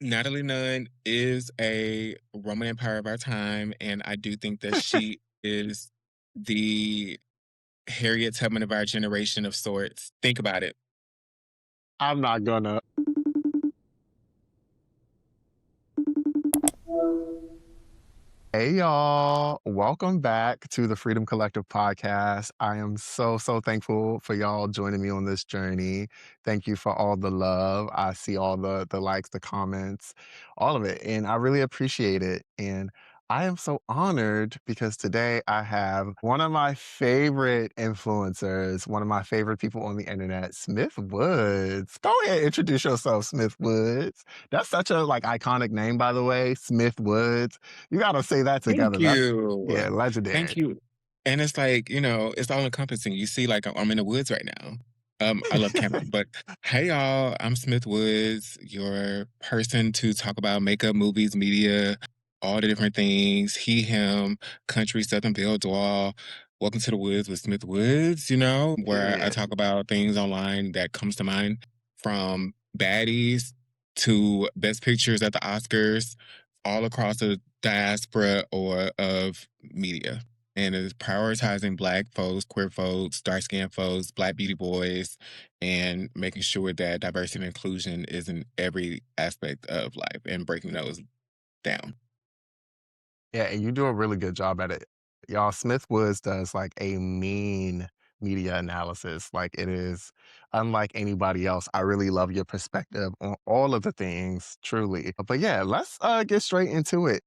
Natalie Nunn is a Roman empire of our time, and I do think that she is the Harriet Tubman of our generation of sorts. Think about it. I'm not gonna. Hey, y'all. Welcome back to the Freedom Collective podcast. I am so thankful for y'all joining me on this journey. Thank you for all the love. I see all the likes, the comments, all of it. And I really appreciate it. And I am so honored because today I have one of my favorite influencers, one of my favorite people on the internet, Smith Woods. Go ahead, introduce yourself, Smith Woods. That's such a iconic name, by the way, Smith Woods. You gotta say that Thank together. That's you. yeah, legendary. Thank you. And it's like, it's all encompassing. You see, like I'm in the woods right now. I love camping, but hey y'all, I'm Smith Woods, your person to talk about makeup, movies, media, all the different things. He, him, country, Southern Belle Dwell. Welcome to the woods with Smith Woods, where I Yeah. talk about things online that comes to mind from baddies to best pictures at the Oscars, all across the diaspora or of media. And it's prioritizing Black folks, queer folks, dark skinned folks, Black beauty boys, and making sure that diversity and inclusion is in every aspect of life and breaking those down. Yeah, and you do a really good job at it. Y'all, Smith Woods does like a mean media analysis. Like it is unlike anybody else. I really love your perspective on all of the things, truly. But yeah, let's get straight into it.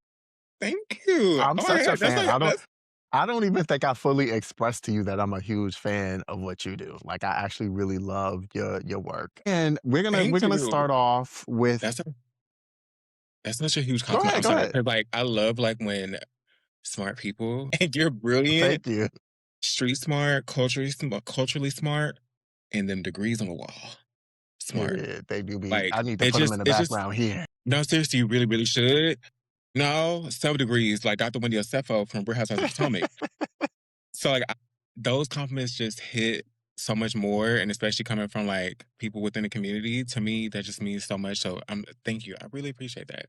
Thank you. I'm Oh my such a God, fan. that's I don't even think I fully expressed to you that I'm a huge fan of what you do. Like I actually really love your work. And we're thank gonna you. start off with That's a that's such a huge go compliment. ahead, I'm go sorry. ahead. 'Cause, like I love like when smart people and you're brilliant, Thank you. street smart, culturally smart, and them degrees on the wall. Smart. Period. They do be Like I need to it put them in just the it's just background here. no, seriously, you really, really should. No, some degrees, like Dr. Wendy Osefo from Real Housewives of Potomac. So like those compliments just hit so much more, and especially coming from like people within the community, to me, that just means so much. So thank you. I really appreciate that.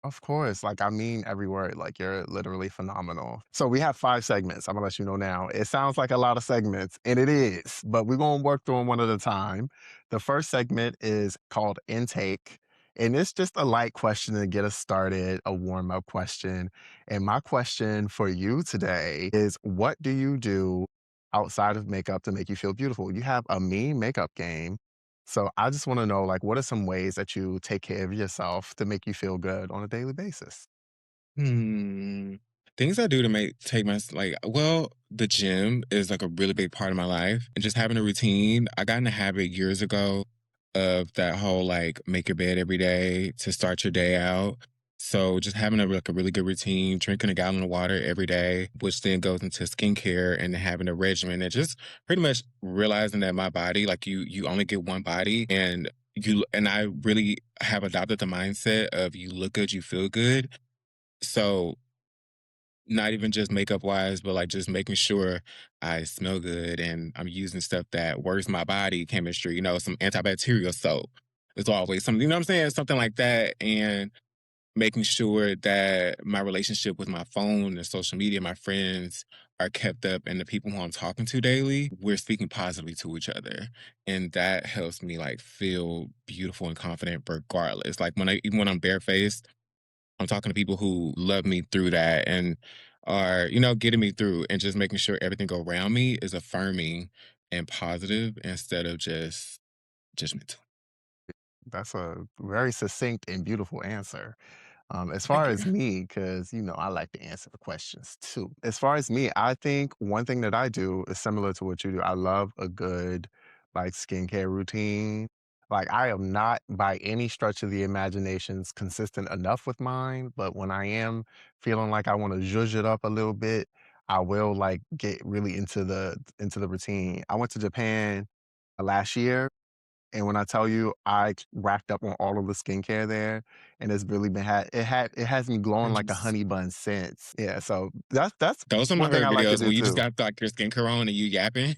Of course, like I mean every word. Like you're literally phenomenal. So we have 5 segments. I'm gonna let you know now. It sounds like a lot of segments, and it is, but we're gonna work through them one at a time. The first segment is called intake, and it's just a light question to get us started, a warm-up question. And my question for you today is what do you do outside of makeup to make you feel beautiful? You have a mean makeup game. So I just want to know, like, what are some ways that you take care of yourself to make you feel good on a daily basis? Hmm. Things I do to take my well, the gym is like a really big part of my life, and just having a routine. I got in the habit years ago of that whole like make your bed every day to start your day out. So just having a really good routine, drinking a gallon of water every day, which then goes into skincare and having a regimen, and just pretty much realizing that my body, like you only get one body, and I really have adopted the mindset of you look good, you feel good. So not even just makeup wise, but like just making sure I smell good and I'm using stuff that works my body chemistry, some antibacterial soap. It's always something, you know what I'm saying? Something like that. And making sure that my relationship with my phone and social media, my friends are kept up and the people who I'm talking to daily, we're speaking positively to each other. And that helps me like feel beautiful and confident regardless. Like even when I'm barefaced, I'm talking to people who love me through that and are, getting me through and just making sure everything around me is affirming and positive instead of just judgmental. That's a very succinct and beautiful answer. As far Thank you. as me, because I like to answer the questions too. As far as me, I think one thing that I do is similar to what you do. I love a good skincare routine. Like I am not by any stretch of the imaginations consistent enough with mine, but when I am feeling like I want to zhuzh it up a little bit, I will get really into the routine. I went to Japan last year, and when I tell you I racked up on all of the skincare there, and it's really been it has me glowing like a Yes. honey bun since. Yeah, so that's Those are my one thing I favorite like to videos do when you just too. got like your skincare on and you yapping.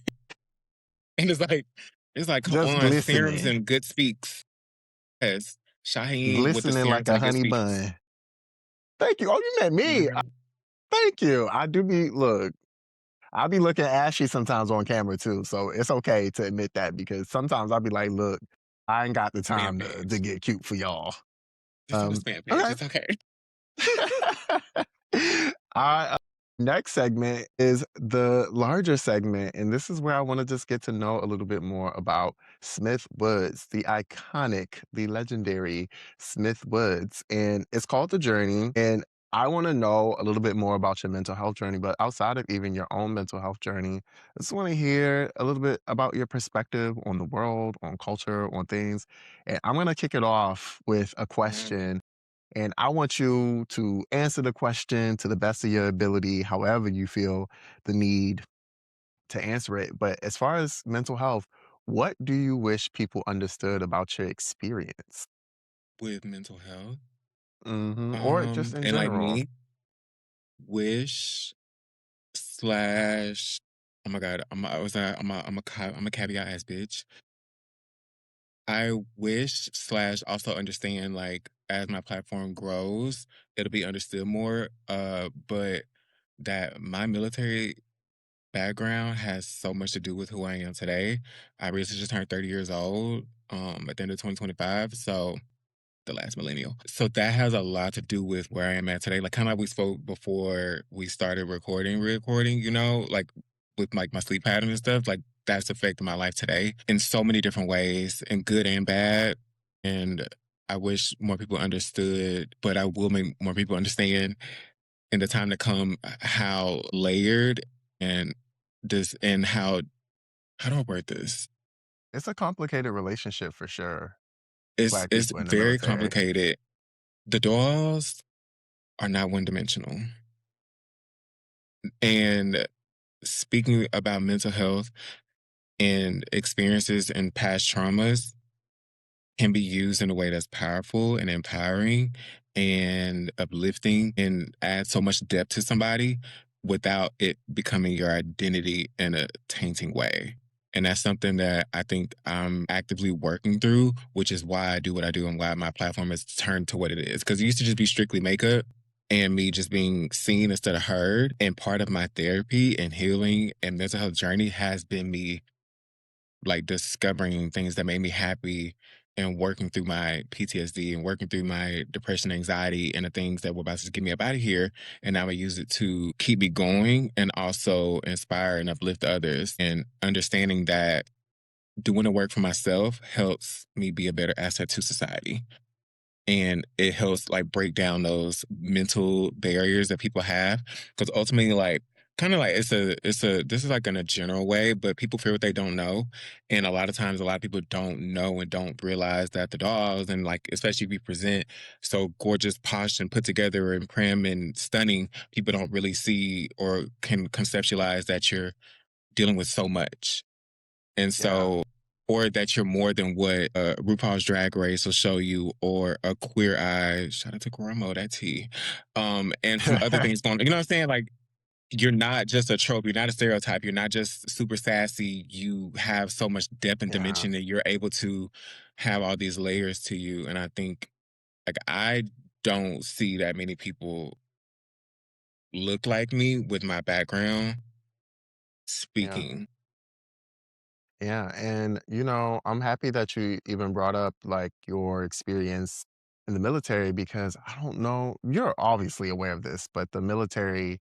And it's like, come Just on, serums glistening. and good speaks. Yes. Shahem with the glistening like a stereotypical honey speech. bun. Thank you. Oh, you met me. Mhm. Thank you. I do be look. I be looking ashy sometimes on camera too, so it's okay to admit that because sometimes I'll be like, "Look, I ain't got the Spam time to page. get cute for y'all." Just on the spam page. Okay. It's okay. I Next segment is the larger segment, and this is where I want to just get to know a little bit more about Smith Woods, the iconic, the legendary Smith Woods, and it's called The Journey. And I want to know a little bit more about your mental health journey, but outside of even your own mental health journey, I just want to hear a little bit about your perspective on the world, on culture, on things. And I'm going to kick it off with a Yeah. question, and I want you to answer the question to the best of your ability, however you feel the need to answer it. But as far as mental health, what do you wish people understood about your experience? With mental health. Or just in And like general. me, wish slash oh my god, I'm a caveat ass bitch. I wish slash also understand like as my platform grows, it'll be understood more. But that my military background has so much to do with who I am today. I recently just turned 30 years old at the end of 2025. So the last millennial. So that has a lot to do with where I am at today. Like kind of like we spoke before we started recording, like with like my sleep pattern and stuff, like that's affected my life today in so many different ways, and good and bad. And I wish more people understood, but I will make more people understand in the time to come how layered and this and how do I word this? It's a complicated relationship for sure. It's Black it's people in the very military. complicated. The dolls are not one dimensional. And speaking about mental health and experiences and past traumas can be used in a way that's powerful and empowering and uplifting and add so much depth to somebody without it becoming your identity in a tainting way. And that's something that I think I'm actively working through, which is why I do what I do and why my platform has turned to what it is. Because it used to just be strictly makeup and me just being seen instead of heard. And part of my therapy and healing and mental health journey has been me like discovering things that made me happy and working through my PTSD and working through my depression, anxiety, and the things that were about to get me up out of here. And now I use it to keep me going and also inspire and uplift others. And understanding that doing the work for myself helps me be a better asset to society, and it helps like break down those mental barriers that people have, because ultimately like kind of like it's a this is like in a general way, but people fear what they don't know. And a lot of times a lot of people don't know and don't realize that the dolls, and like especially if you present so gorgeous, posh, and put together and prim and stunning, people don't really see or can conceptualize that you're dealing with so much. And Yeah. so, or that you're more than what RuPaul's Drag Race will show you, or a Queer Eye. Shout out to Grandma, that tea. And some other things going. You know what I'm saying? Like you're not just a trope. You're not a stereotype. You're not just super sassy. You have so much depth and Yeah. dimension that you're able to have all these layers to you. And I think like I don't see that many people look like me with my background Yeah. speaking. Yeah, and I'm happy that you even brought up like your experience in the military because I don't know, you're obviously aware of this, but the military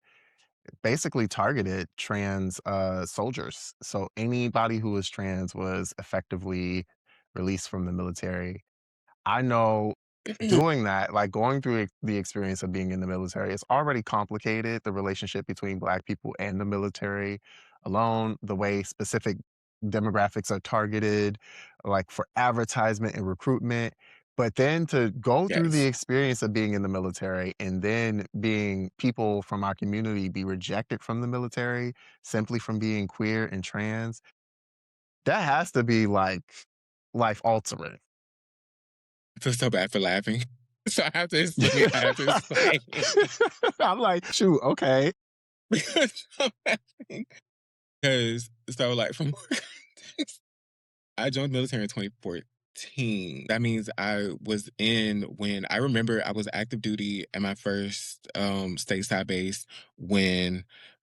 basically targeted trans soldiers. So anybody who was trans was effectively released from the military. I know doing that, like going through the experience of being in the military, it's already complicated, the relationship between Black people and the military alone, the way specific demographics are targeted, like for advertisement and recruitment. But then to go through the Yes. experience of being in the military and then being people from our community be rejected from the military simply from being queer and trans, that has to be like life altering. I feel so bad for laughing. So I have to explain. I have to explain I'm like, shoot, okay. because I'm laughing. Because so like from I joined the military in 2014. That means I was in when I remember I was active duty at my first stateside base when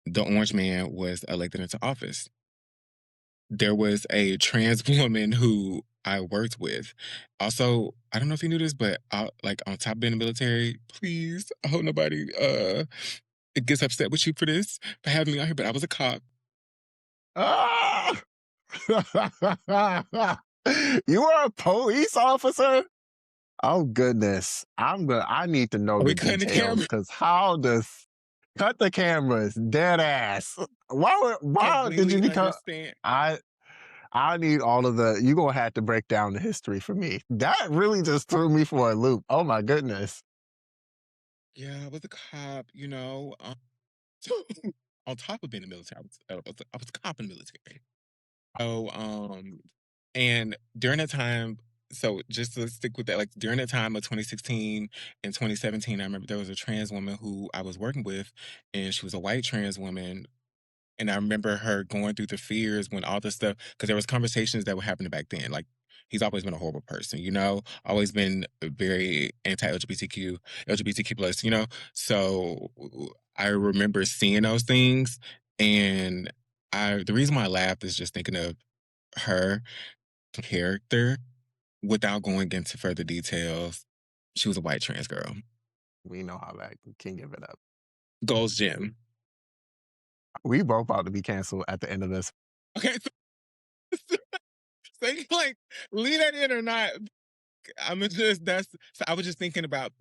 the orange man was elected into office. There was a trans woman who I worked with. Also, I don't know if you knew this, but like on top of being in the military, please, I hope nobody it gets upset with you for this, for having me out here, but I was a cop. Ah! You were a police officer? Oh goodness. I need to know Are the we cutting the details camera? because how does cut the cameras, dead ass. Why did you Completely become understand. I I need all of the you gonna have to break down the history for me. That really just threw me for a loop. Oh my goodness. Yeah, I was a cop, on top of being in the military, I was a cop in the military. So, and during that time, so just to stick with that, like during that time of 2016 and 2017, I remember there was a trans woman who I was working with, and she was a white trans woman. And I remember her going through the fears when all this stuff, because there was conversations that were happening back then. Like he's always been a horrible person, always been very anti-LGBTQ, LGBTQ plus, So I remember seeing those things, and the reason why I laughed is just thinking of her character without going into further details. She was a white trans girl. We know how that can give it up. Gold's Gym. We both about to be canceled at the end of this. Okay, so you like leave that in or not? I'm just that's so I was just thinking about,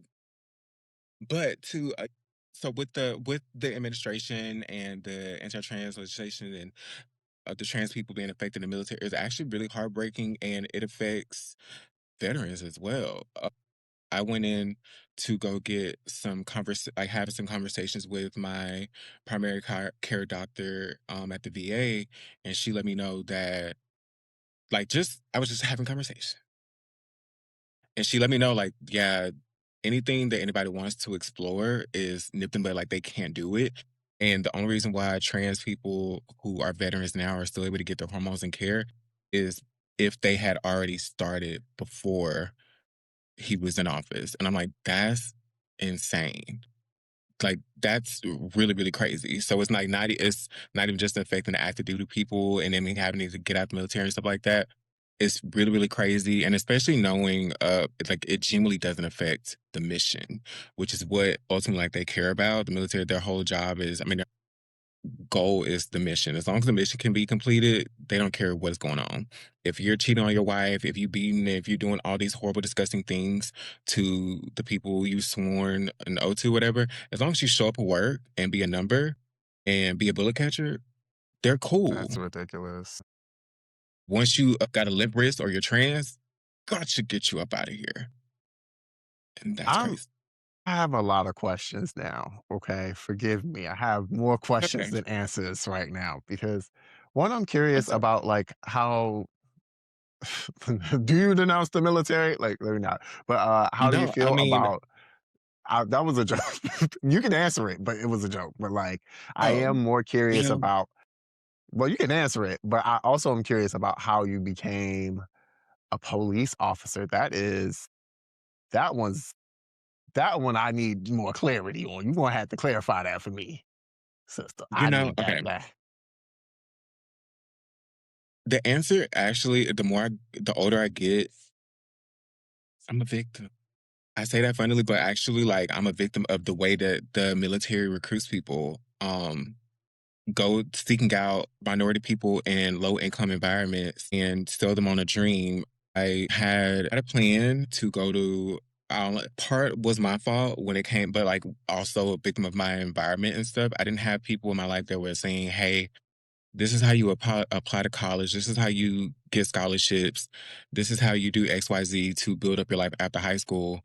but to so with the administration and the anti-trans legislation and the trans people being affected in the military is actually really heartbreaking, and it affects veterans as well. I went in to go get like having some conversations with my primary care doctor at the VA, and she let me know that like just I was just having conversation. And she let me know, like, yeah, anything that anybody wants to explore is nip them, but like they can't do it. And the only reason why trans people who are veterans now are still able to get their hormones and care is if they had already started before he was in office. And I'm like, that's insane. Like that's really, really crazy. So it's like it's not even just affecting the active duty people and then having to get out the military and stuff like that. It's really, really crazy. And especially knowing it's like it genuinely doesn't affect the mission, which is what ultimately like they care about. The military, their whole job is their goal is the mission. As long as the mission can be completed, they don't care what's going on. If you're cheating on your wife, if you beating, if you're doing all these horrible, disgusting things to the people you sworn an oath to, whatever, as long as you show up at work and be a number and be a bullet catcher, they're cool. That's ridiculous. Once you got a limp wrist or you're trans, God should get you up out of here. And that's I'm crazy. I have a lot of questions now. Okay. Forgive me. I have more questions Okay. than answers right now because one, I'm curious What's up? about like how do you denounce the military? Like, maybe not. But how do you No, I feel mean, about that was a joke. You can answer it, but it was a joke. But like, I oh, am more curious well, about. Well, you can answer it, but I also am curious about how you became a police officer. That one's that one I need more clarity on. You're gonna have to clarify that for me, sister. I need okay. that. The answer actually, the older I get, I'm a victim. I say that funnily, but actually, like, I'm a victim of the way that the military recruits people. Go seeking out minority people in low income environments and sell them on a dream. I had a plan to go to. Part was my fault when it came, but like also a victim of my environment and stuff. I didn't have people in my life that were saying, "Hey, this is how you apply to college. This is how you get scholarships. This is how you do XYZ to build up your life after high school."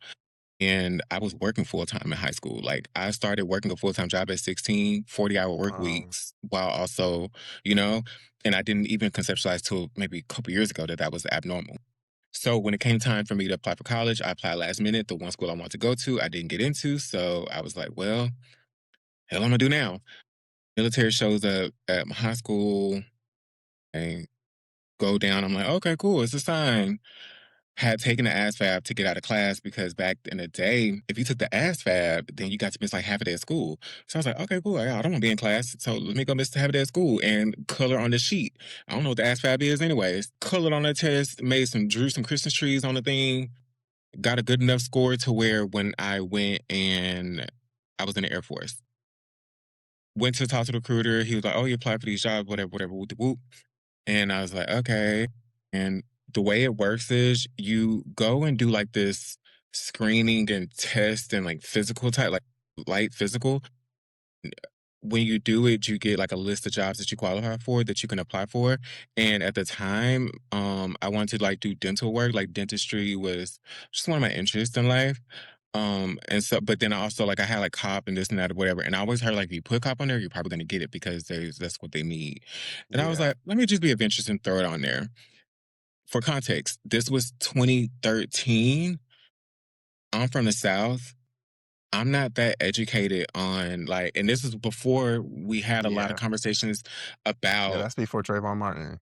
And I was working full time in high school. Like I started working a full time job at 16, 40-hour work Um, weeks, while also, you know, and I didn't even conceptualize till maybe a couple years ago that that was abnormal. So when it came time for me to apply for college, I applied last minute. The one school I wanted to go to, I didn't get into. So I was like, well, hell, I'm gonna do now. Military shows up at my high school and go down. I'm like, okay, cool. It's a sign. had taken the ASVAB to get out of class because back in the day, if you took the ASVAB, then you got to miss like half a day of school. So I was like, okay, cool. I don't want to be in class. So let me go miss half a day of school and color on the sheet. I don't know what the ASVAB is anyways. Colored on the test, drew some Christmas trees on the thing, got a good enough score to where when I went and I was in the Air Force, went to talk to the recruiter. He was like, oh, you applied for these jobs, whatever, whatever, whoop, whoop. And I was like, okay. And the way it works is you go and do like this screening and test and like physical type, like light physical. When you do it, you get like a list of jobs that you qualify for that you can apply for. And at the time, I wanted to like do dental work. Like dentistry was just one of my interests in life. And so, but then I also like I had like cop and this and that or whatever. And I always heard like if you put cop on there, you're probably gonna get it because that's what they need. And I was Yeah. like, let me just be adventurous and throw it on there. For context, this was 2013. I'm from the South. I'm not that educated on like, and this is before we had a lot of Yeah. conversations Yeah, about that's before Trayvon Martin.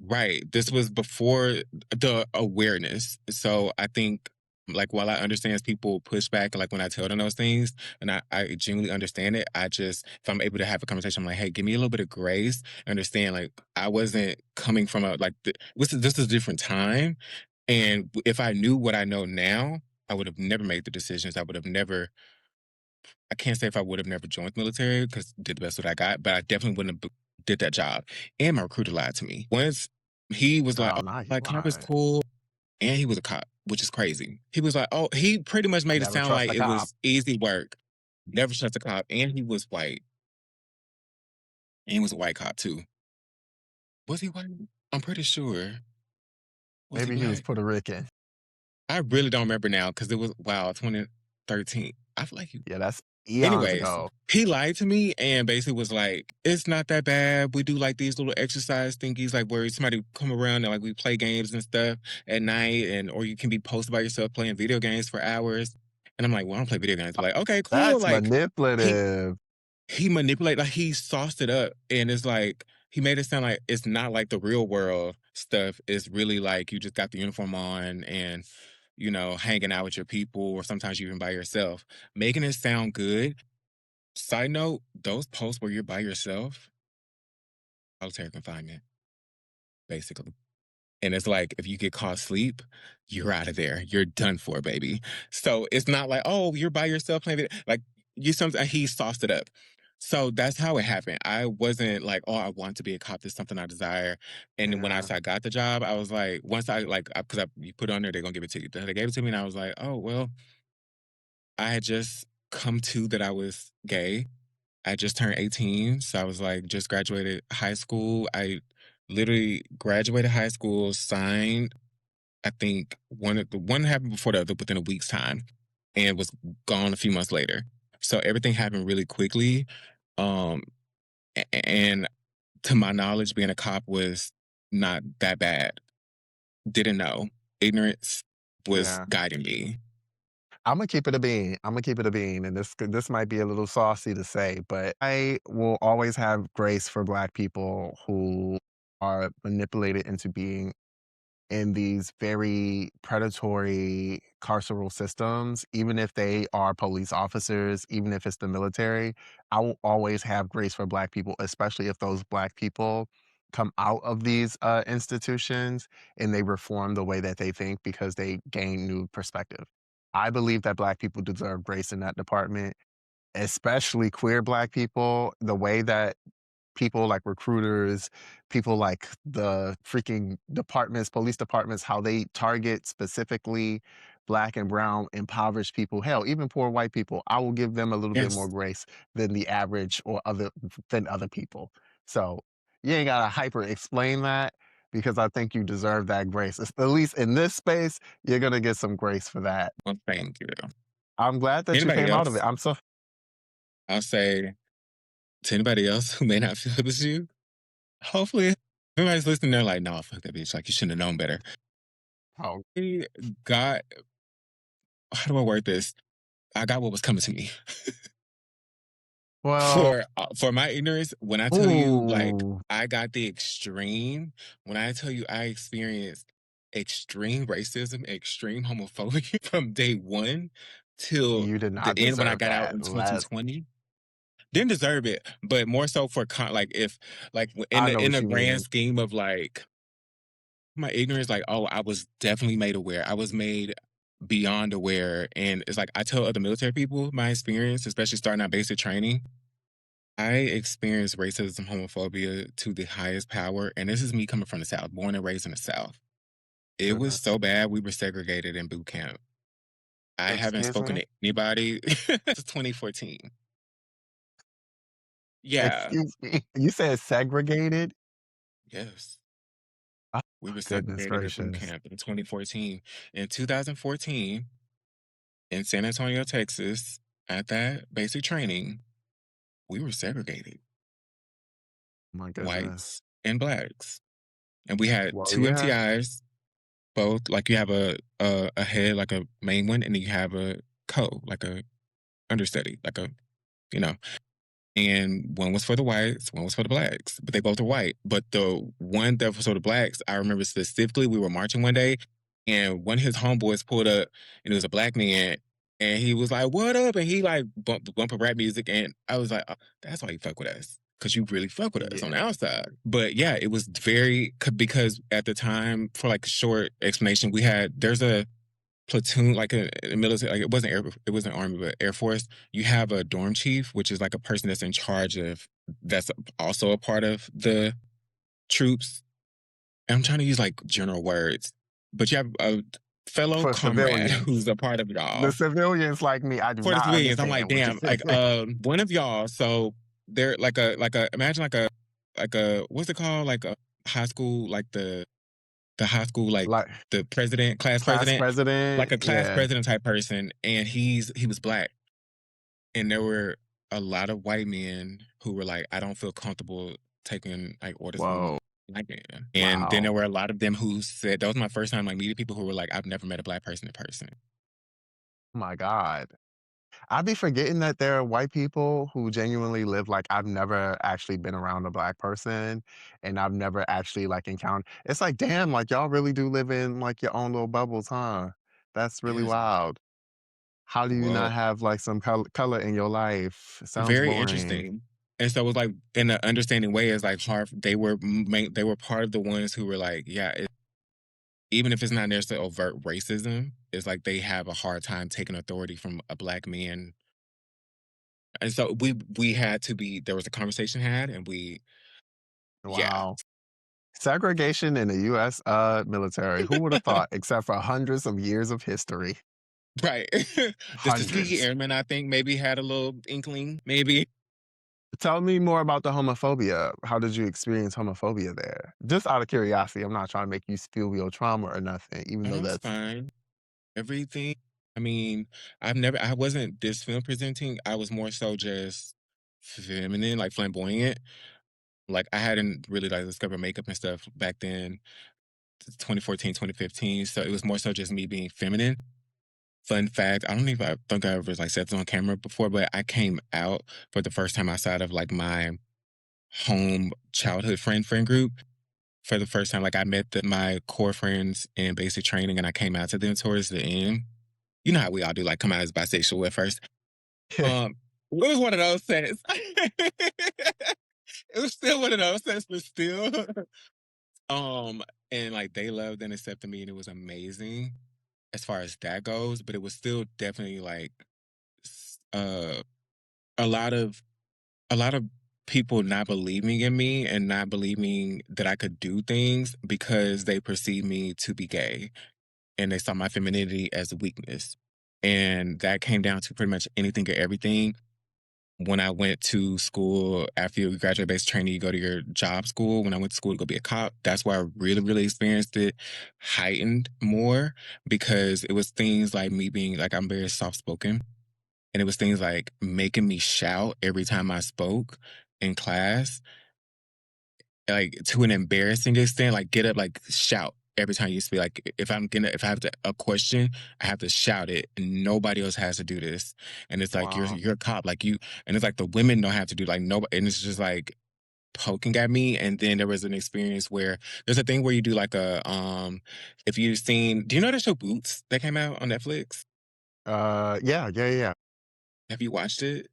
right. This was before the awareness. So I think like while I understand people push back, like when I tell them those things, and I genuinely understand it, I just if I'm able to have a conversation, I'm like, hey, give me a little bit of grace. Understand, like I wasn't coming from a like this is a different time. And if I knew what I know now, I would have never made the decisions. I would have never I can't say if I would have never joined the military because did the best that I got, but I definitely wouldn't have did that job. And my recruiter lied to me. Once he was like, Oh, "Oh, now he like cop is lying. cool," and he was a cop, which is crazy. He was like, "Oh," he pretty much made it Never sound trust like a it cop. was easy work. Never trust a cop, and he was white, and he was a white cop too. Was he white? I'm pretty sure. Was he Maybe he was black? Puerto Rican. I really don't remember now because it was wow, 2013. I feel like he Yeah, that's eons anyways, ago. he lied to me and basically was like, "It's not that bad. We do like these little exercise thingies, like where somebody come around and like we play games and stuff at night, and or you can be posted by yourself playing video games for hours." And I'm like, "Well, I don't play video games." But like, okay, cool. That's Like he manipulative. he manipulated, like he sauced it up, and it's like he made it sound like it's not like the real world stuff. It's really like you just got the uniform on and hanging out with your people, or sometimes you even by yourself, making it sound good. Side note, those posts where you're by yourself, solitary confinement, basically. And it's like if you get caught asleep, you're out of there. You're done for, baby. So it's not like, oh, you're by yourself playing video. Like you sometimes he sauced it up. So that's how it happened. I wasn't like, oh, I want to be a cop. This is something I desire. And then when Yeah. I got the job, I was like, once I like, because you put it on there, they're gonna give it to you. They gave it to me, and I was like, oh well, I had just come to that I was gay. I just turned 18, so I was like, just graduated high school. I literally graduated high school, signed. I think the one happened before the other within a week's time, and was gone a few months later. So everything happened really quickly. Um, and to my knowledge, being a cop was not that bad. Didn't know. Ignorance was Yeah. guiding me. Imma keep it a bean. Imma keep it a bean, and this might be a little saucy to say, but I will always have grace for Black people who are manipulated into being in these very predatory carceral systems, even if they are police officers, even if it's the military. I will always have grace for Black people, especially if those Black people come out of these institutions and they reform the way that they think because they gain new perspective. I believe that Black people deserve grace in that department, especially queer Black people. The way that people like recruiters, people like the freaking departments, police departments, how they target specifically Black and brown impoverished people. Hell, even poor white people, I will give them a little bit more Yes, grace than the average or other people. So you ain't gotta hyper explain that because I think you deserve that grace. At least in this space, you're gonna get some grace for that. well, thank you. I'm glad that you Anybody came out of it. else? I'm so I'll say to anybody else who may not feel this you, hopefully everybody's listening, they're like, "No, fuck that bitch, like, you shouldn't have known better." oh, I got how do I word this? I got what was coming to me. well, For my ignorance, when I tell you, like, ooh, I got the extreme, when I tell you I experienced extreme racism, extreme homophobia from day one till You did the not end when I deserve got out that. in 2020. Didn't deserve it, but more so for like if like I know in what the you grand mean. scheme of like my ignorance, like, oh, I was definitely made aware. I was made beyond aware. And it's like I tell other military people my experience, especially starting out basic training. I experienced racism, homophobia to the highest power. And this is me coming from the South, born and raised in the South. It was Goodness. so bad we were segregated in boot camp. I haven't Excuse spoken me? to anybody since 2014. Yeah. Excuse me? You said segregated? Yes. Oh We my were goodness segregated at boot gracious. camp in 2014. In 2014, in San Antonio, Texas, at that basic training, we were segregated, My goodness. whites and blacks. And we had Well, two yeah. MTIs, both like you have a head, like a main one, and then you have a like a understudy, like a, you know. And one was for the whites, one was for the blacks, but they both are white. But the one that was for the blacks, I remember specifically, we were marching one day, and one of his homeboys pulled up, and it was a black man, and he was like, "What up?" And he like bumping rap music, and I was like, oh, "That's why you fuck with us, because you really fuck with us on the Yeah. outside." But yeah, it was very because at the time, for like a short explanation, there's a platoon, like a military, like it wasn't army, but Air Force. You have a dorm chief, which is like a person that's in charge of that's also a part of the troops. And I'm trying to use like general words, but you have a fellow For comrade civilians. who's a part of The y'all. civilians like me, I do For the not civilians, I'm like, understand what you're damn, like saying. one of y'all. So they're like a imagine like a what's it called, like a high school, like the high school, like Like the president, class class president, like president, a class yeah. president type person, and he was black, and there were a lot of white men who were like, I don't feel comfortable taking like orders from Whoa. black men, and then Wow. there were a lot of them who said that was my first time like meeting people who were like, I've never met a black person in person. Oh my god. I be forgetting that there are white people who genuinely live like I've never actually been around a black person and I've never actually like encountered. It's like, damn, like y'all really do live in like your own little bubbles, huh? That's really Yes, wild. How do you not well, have like some color in your life? It sounds very boring. interesting. And so it was like in an understanding way, it's like hard. They were part of the ones who were like, yeah, even if it's not necessarily overt racism, it's like they have a hard time taking authority from a black man. And so we had to be there was a conversation had and we yeah. Wow. Segregation in the US military. Who would have thought, except for hundreds of years of history? Right. The Tuskegee Hundreds. Airmen, I think, maybe had a little inkling, maybe. Tell me more about the homophobia. How did you experience homophobia there? Just out of curiosity, I'm not trying to make you feel your trauma or nothing, even though Oh, it's that's fine. Everything. I mean, I wasn't this film presenting. I was more so just feminine, like flamboyant. Like I hadn't really like discovered makeup and stuff back then, 2014, 2015. So it was more so just me being feminine. Fun fact, I don't even I think I ever like said this on camera before, but I came out for the first time outside of like my home childhood friend group for the first time. Like I met my core friends in basic training and I came out to them towards the end. You know how we all do, like come out as bisexual at first. Um, it was one of those sets. It was still one of those sets, but still. Um, and like they loved and accepted me and it was amazing as far as that goes, but it was still definitely like s- uh a lot of a lot of people not believing in me and not believing that I could do things because they perceive me to be gay and they saw my femininity as a weakness. And that came down to pretty much anything and everything. When I went to school after you graduate basic training, you go to your job school. When I went to school to go be a cop, that's where I really, really experienced it heightened more because it was things like me being like I'm very soft spoken. And it was things like making me shout every time I spoke in class, like to an embarrassing extent, like get up, like shout every time you speak. Like if I have a question, I have to shout it, and nobody else has to do this. And it's like wow. you're a cop, like you, and it's like the women don't have to do like nobody, and it's just like poking at me, and then there was an experience where there's a thing where you do like if you've seen, do you know that show Boots that came out on Netflix? Yeah, yeah, yeah. Have you watched it?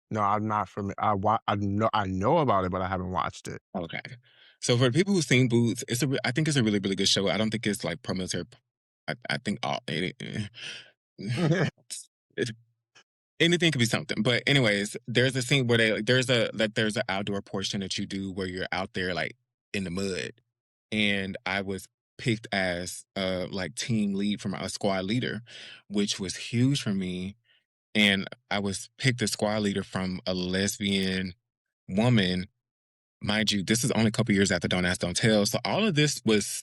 No, I'm not familiar. I know about it, but I haven't watched it. Okay. So for the people who've seen Boots, I think it's a really, really good show. I don't think it's like pro-military. I think it, anything could be something. But anyways, there's a scene where there's an outdoor portion that you do where you're out there like in the mud. And I was picked as like team lead from a squad leader, which was huge for me. And I was picked as squad leader from a lesbian woman. Mind you, this is only a couple years after Don't Ask, Don't Tell. So all of this was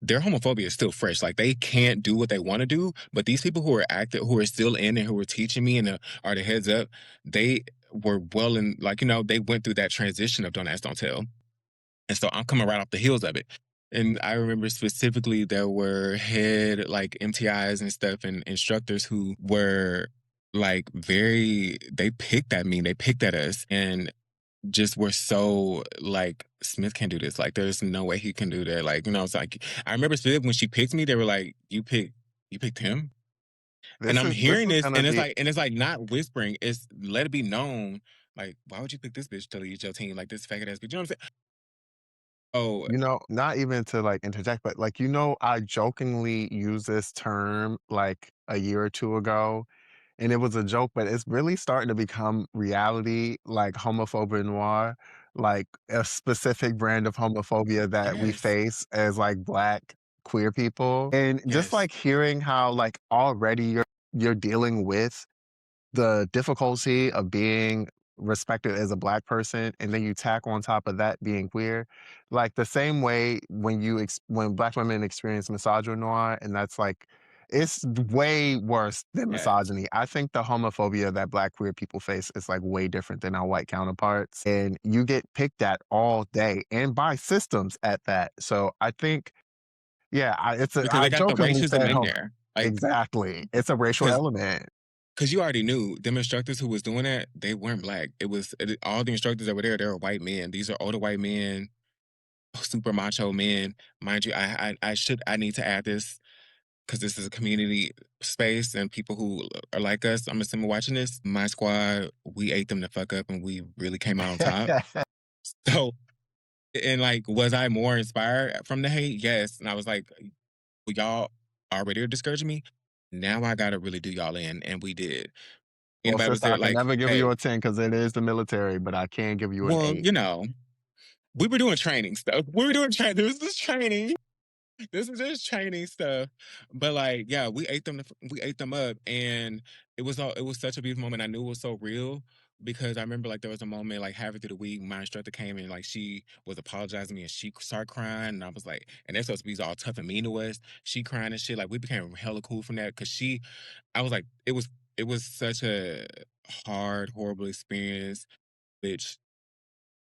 their homophobia is still fresh. Like they can't do what they want to do, but these people who are active, who are still in and who are teaching me and are the heads up, they were well in, like, they went through that transition of Don't Ask, Don't Tell. And so I'm coming right off the heels of it. And I remember specifically there were head like MTIs and stuff and instructors who were like they picked at me, they picked at us. And just were so like, Smith can't do this. Like, there's no way he can do that. Like, it's like I remember specifically when she picked me, they were like, you picked him? And I'm This hearing is this, gonna and be it's like not whispering, it's let it be known. Like, why would you pick this bitch to lead your team? Like this faggot ass bitch. You know what I'm saying? Oh, not even to, like, interject, but, like, I jokingly used this term, like, a year or 2 ago, and it was a joke, but it's really starting to become reality, like homophobinoir, like, a specific brand of homophobia that we yes. face as, like, Black queer people, and just, Yes. like, hearing how, like, already you're dealing with the difficulty of being respected as a Black person, and then you tack on top of that being queer, like the same way when Black women experience misogynoir, and that's like it's way worse than Yes. misogyny. I think the homophobia that Black queer people face is like way different than our white counterparts, and you get picked at all day and by systems at that. So I think, yeah, Because I they got the jokingly racism said, in "Oh, there. Like, exactly, it's a racial because element." you already knew them instructors who was doing that, they weren't black. All the instructors that were there, they were white men. These are older white men, super macho men. Mind you, I need to add this because this is a community space and people who are like us. I'm assuming watching this. My squad, we ate them the fuck up and we really came out on top. So, and like, was I more inspired from the hate? Yes. And I was like, y'all already are discouraging me. Now I gotta really do y'all in, and we did. Well, Anybody was sister, I there can like, never give you hey, a 10 because it is the military, but I can give you an well, 8. we were doing training stuff. We were doing training. This was training. This is just training stuff. But like, yeah, we ate them up, and it was such a beautiful moment. I knew it was so real because I remember like there was a moment like halfway through the week, my instructor came and like she was apologizing to me and she started crying, and I was like, and they're supposed to be all tough and mean to us. She crying and shit. Like we became hella cool from that because I was like, it was such a hard, horrible experience, which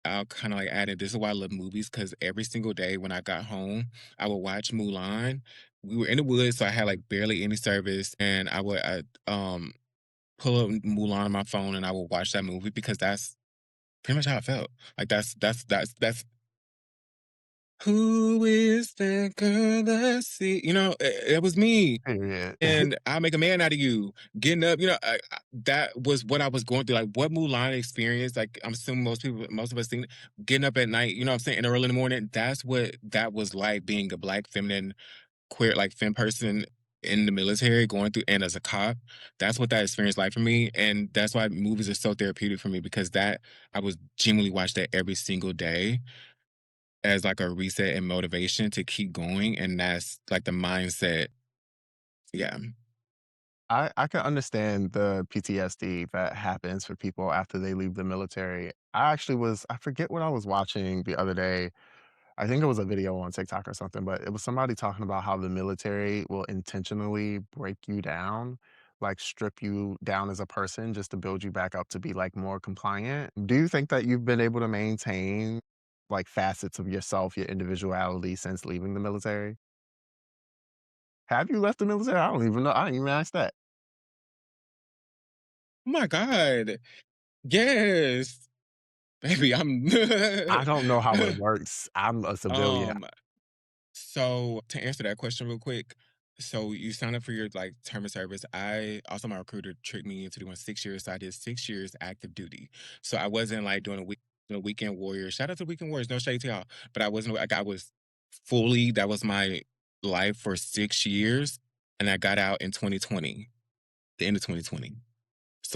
I'll kind of like add it. This is why I love movies because every single day when I got home, I would watch Mulan. We were in the woods, so I had like barely any service, and I pull up Mulan on my phone and I would watch that movie because that's pretty much how I felt. Like that's who is that girl I see? It was me. Period. And I'll make a man out of you. Getting up, that was what I was going through. Like what Mulan experienced, like I'm assuming most of us seen it, getting up at night, you know what I'm saying, and early in the morning. That's what that was like being a black feminine, queer, like femme person in the military, going through and as a cop. That's what that experience like for me. And that's why movies are so therapeutic for me because that I was genuinely watch that every single day as like a reset and motivation to keep going. And that's like the mindset. Yeah. I can understand the PTSD that happens for people after they leave the military. I forget what I was watching the other day. I think it was a video on TikTok or something, but it was somebody talking about how the military will intentionally break you down, like strip you down as a person just to build you back up to be like more compliant. Do you think that you've been able to maintain like facets of yourself, your individuality since leaving the military? Have you left the military? I don't even know. I didn't even ask that. Oh my God. Yes. Baby, I'm I don't know how it works. I'm a civilian. um so to answer that question real quick, so you sign up for your like term of service. I also my recruiter tricked me into doing 6 years. So I did 6 years active duty. So I wasn't like doing a weekend warrior. Shout out to weekend warriors, no shade to y'all. But I wasn't like I was fully that was my life for 6 years. And I got out in 2020, the end of 2020.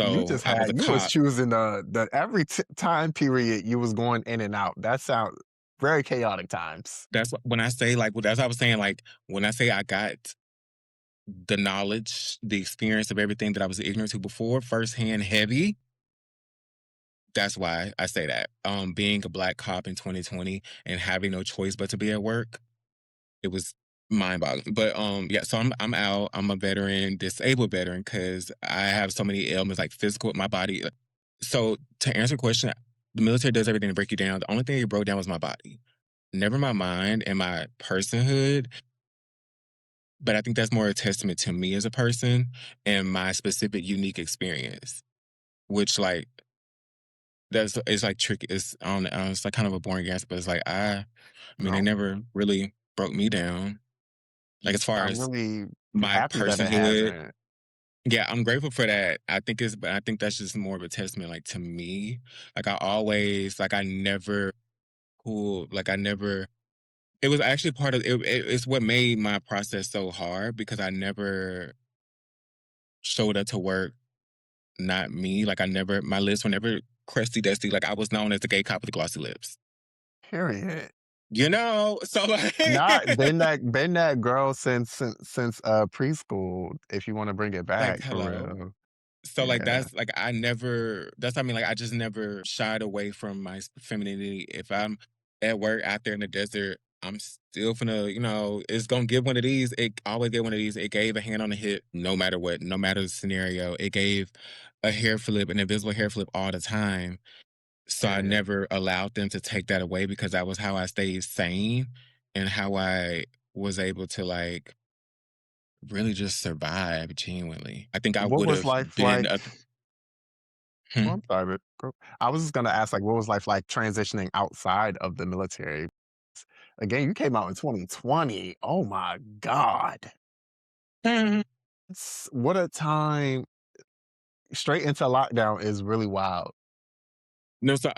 You So just I was had a you was cop. choosing the every time period you was going in and out. That sounds very chaotic times. When I say like that's what I was saying, like when I say I got the knowledge, the experience of everything that I was ignorant to before, firsthand heavy. That's why I say that. Being a black cop in 2020 and having no choice but to be at work, it was mind-boggling. But yeah, so I'm out. I'm a veteran, disabled veteran, because I have so many ailments, like physical, my body. So to answer your question, the military does everything to break you down. The only thing it broke down was my body, never my mind and my personhood. But I think that's more a testament to me as a person and my specific unique experience, which like that's it's like tricky. It's I don't know, it's like kind of a boring answer, but it's like I mean, they No, never really broke me down. Like as far I'm as really my happy that it personhood, hasn't. yeah, I'm grateful for that. But I think that's just more of a testament, like to me. Like I always, like I never pulled, like I never. It was actually part of it's what made my process so hard because I never showed up to work not me. Like I never, my lips were never crusty, dusty. Like I was known as the gay cop with the glossy lips. Period. So like, Not been that girl since preschool. If you want to bring it like back for hello. real, So like yeah. that's like I never. That's what I mean. Like I just never shied away from my femininity. If I'm at work out there in the desert, I'm still finna, it's gonna give one of these. It always get one of these. It gave a hand on the hip, no matter what, no matter the scenario. It gave a hair flip, an invisible hair flip all the time. So I Period. never allowed them to take that away because that was how I stayed sane and how I was able to like really just survive genuinely. I think I What would was have life been like? a Oh, hmm. I'm sorry, but I was just gonna ask, like, what was life like transitioning outside of the military? Again, you came out in 2020. Oh my god, what a time! Straight into lockdown is really wild. No, so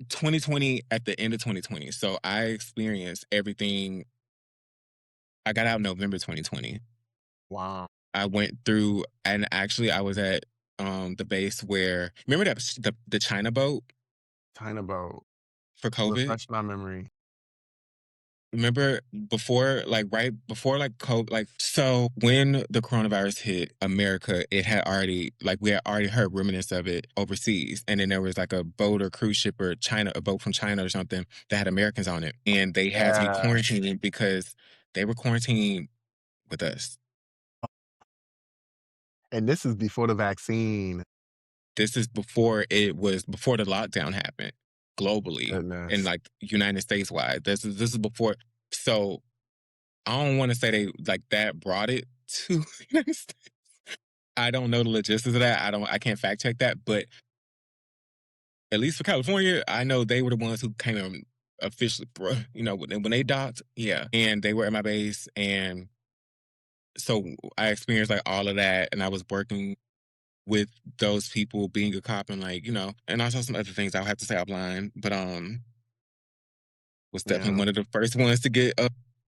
2020 at the end of 2020. So I experienced everything. I got out in November 2020. Wow, I went through and actually I was at the base where remember that the China boat China boat. for COVID? Refresh my memory. Remember before, like right before, like COVID, like so when the coronavirus hit America, it had already like we had already heard remnants of it overseas, and then there was like a boat or cruise ship or China, a boat from China or something that had Americans on it, and they had to be Yeah, quarantined because they were quarantined with us. and this is before the vaccine. This is before the lockdown happened globally and Goodness. like United States wide. This is before. So I don't want to say they like that brought it to the United States. I don't know the logistics of that. I can't fact check that, but at least for California, I know they were the ones who came in officially, bro. When they docked, yeah, and they were at my base, and so I experienced like all of that, and I was working with those people, being a cop, and like and also some other things I'll have to say offline, but was definitely Yeah, one of the first ones to get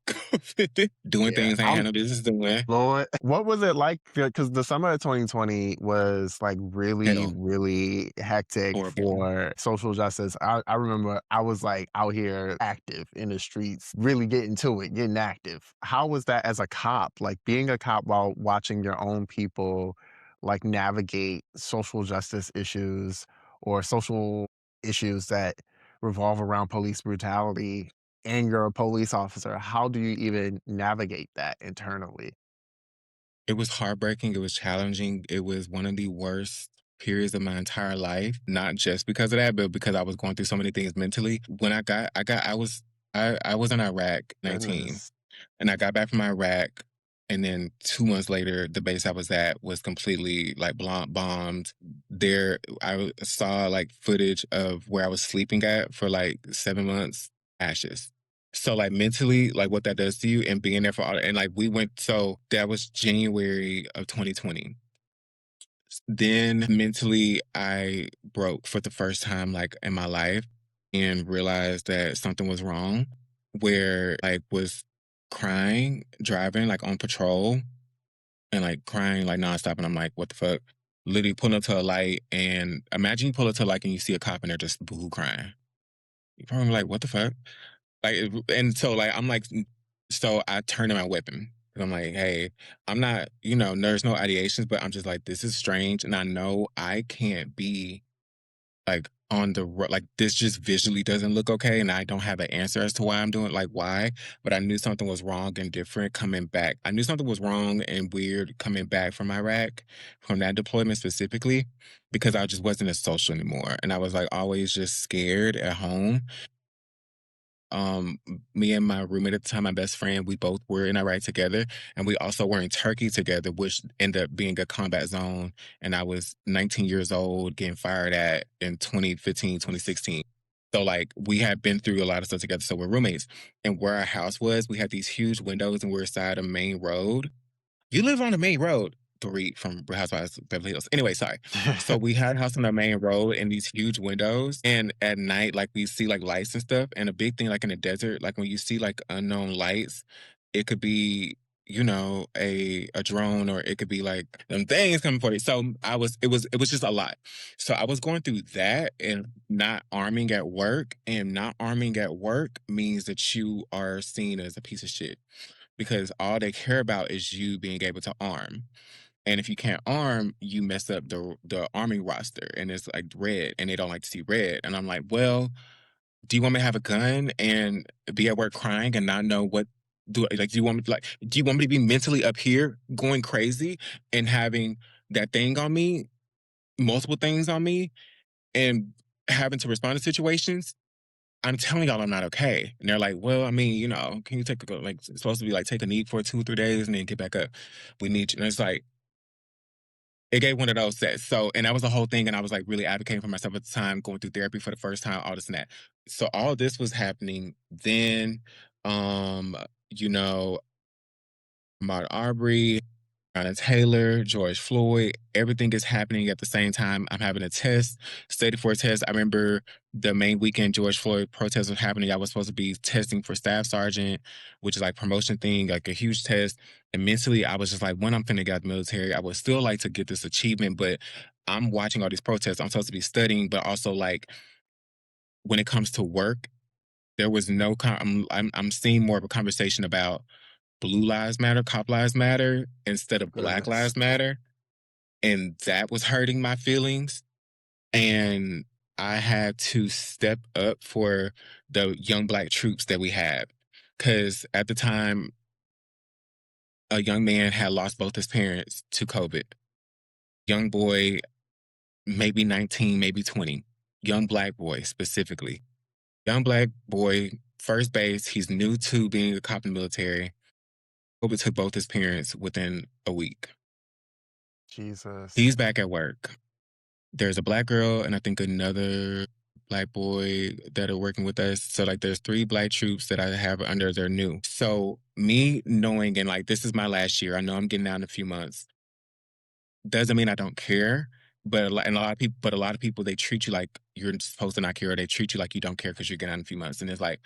COVID, doing yeah. things I ain't I'm had no business doing. Lord, what was it like? Because the summer of 2020 was like really, Hell, really hectic horrible. for social justice. I remember I was like out here active in the streets, really getting to it, getting active. How was that as a cop? Like being a cop while watching your own people like navigate social justice issues or social issues that revolve around police brutality and you're a police officer. How do you even navigate that internally? It was heartbreaking, it was challenging, it was one of the worst periods of my entire life, not just because of that, but because I was going through so many things mentally. When I was in Iraq 19, Goodness. and I got back from Iraq, and then 2 months later, the base I was at was completely, like, bombed. saw like footage of where I was sleeping at for like 7 months, ashes. So like mentally, like what that does to you and being there for all and like we went so that was January of 2020. Then mentally I broke for the first time like in my life and realized that something was wrong where like was crying, driving like on patrol and like crying like nonstop. And I'm like, what the fuck? Literally pulling up to a light and imagine you pull up to a light and you see a cop and they're just boo crying. You probably like, what the fuck? Like, and so like I'm like, so I turned to my weapon. 'Cause I'm like, hey, I'm not, there's no ideations, but I'm just like, this is strange, and I know I can't be like like this just visually doesn't look okay, and I don't have an answer as to why I'm doing like why, but I knew something was wrong and different coming back. I knew something was wrong and weird coming back from Iraq, from that deployment specifically, because I just wasn't as social anymore, and I was like always just scared at home. Me and my roommate at the time, my best friend, we both were in Iraq together, and we also were in Turkey together, which ended up being a combat zone. And I was 19 years old, getting fired at in 2015, 2016. So like we had been through a lot of stuff together. So we're roommates. And where our house was, we had these huge windows, and we we're side a main road. You live on the main road. To read from Real Housewives of Beverly Hills. Anyway, sorry. So we had a house on the main road and these huge windows. And at night, like we see like lights and stuff. And a big thing, like in the desert, like when you see like unknown lights, it could be, a drone, or it could be like them things coming for you. So it was just a lot. So I was going through that and not arming at work. And not arming at work means that you are seen as a piece of shit because all they care about is you being able to arm. And if you can't arm, you mess up the arming roster, and it's like red, and they don't like to see red. And I'm like, well, do you want me to have a gun and be at work crying and not know what do you want me do you want me to be mentally up here going crazy and having that thing on me, multiple things on me, and having to respond to situations? I'm telling y'all I'm not okay. And they're like, well, I mean, can you like it's supposed to be like take a knee for 2 or 3 days and then get back up. We need you. And it's like it gave one of those sets. So, and that was the whole thing. And I was like really advocating for myself at the time, going through therapy for the first time, all this and that. So all this was happening then. Um, you know, Ahmaud Arbery, Breonna Taylor, George Floyd, everything is happening at the same time. I'm having a test, study for a test. I remember the main weekend George Floyd protest was happening. I was supposed to be testing for staff sergeant, which is like promotion thing, like a huge test. And mentally, I was just like, when I'm finna get out of the military, I would still like to get this achievement, but I'm watching all these protests. I'm supposed to be studying, but also like when it comes to work, there was no. I'm seeing more of a conversation about Blue Lives Matter, Cop Lives Matter instead of Black Goodness. Lives Matter, and that was hurting my feelings. And I had to step up for the young Black troops that we had. Because at the time, a young man had lost both his parents to COVID. Young boy, maybe 19, maybe 20. Young Black boy specifically. Young Black boy, first base, he's new to being a cop in the military. COVID took both his parents within a week. Jesus. He's back at work. There's a Black girl and I think another Black boy that are working with us. So like there's 3 Black troops that I have under their new. So me knowing and like this is my last year. I know I'm getting out in a few months. Doesn't mean I don't care. And a lot of people they treat you like you're supposed to not care, or they treat you like you don't care because you're getting out in a few months. And it's like,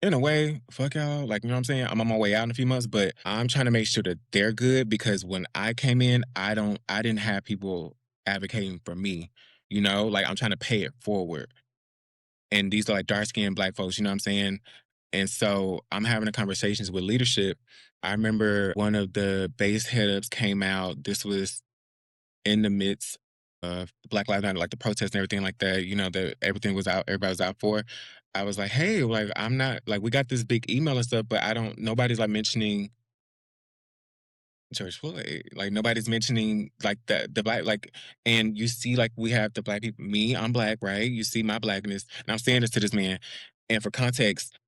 in a way, fuck y'all. Like, you know what I'm saying? I'm on my way out in a few months, but I'm trying to make sure that they're good because when I came in, I didn't have people advocating for me. Like I'm trying to pay it forward. And these are like dark skinned Black folks, you know what I'm saying? And so I'm having a conversations with leadership. I remember one of the base head ups came out. This was in the midst of Black Lives Matter, like the protests and everything like that, that everything was out, everybody was out for. I was like, hey, like I'm not like we got this big email and stuff, but nobody's like mentioning George Floyd. Like nobody's mentioning like the Black and you see like we have the Black people. Me, I'm Black, right? You see my Blackness. And I'm saying this to this man. And for context,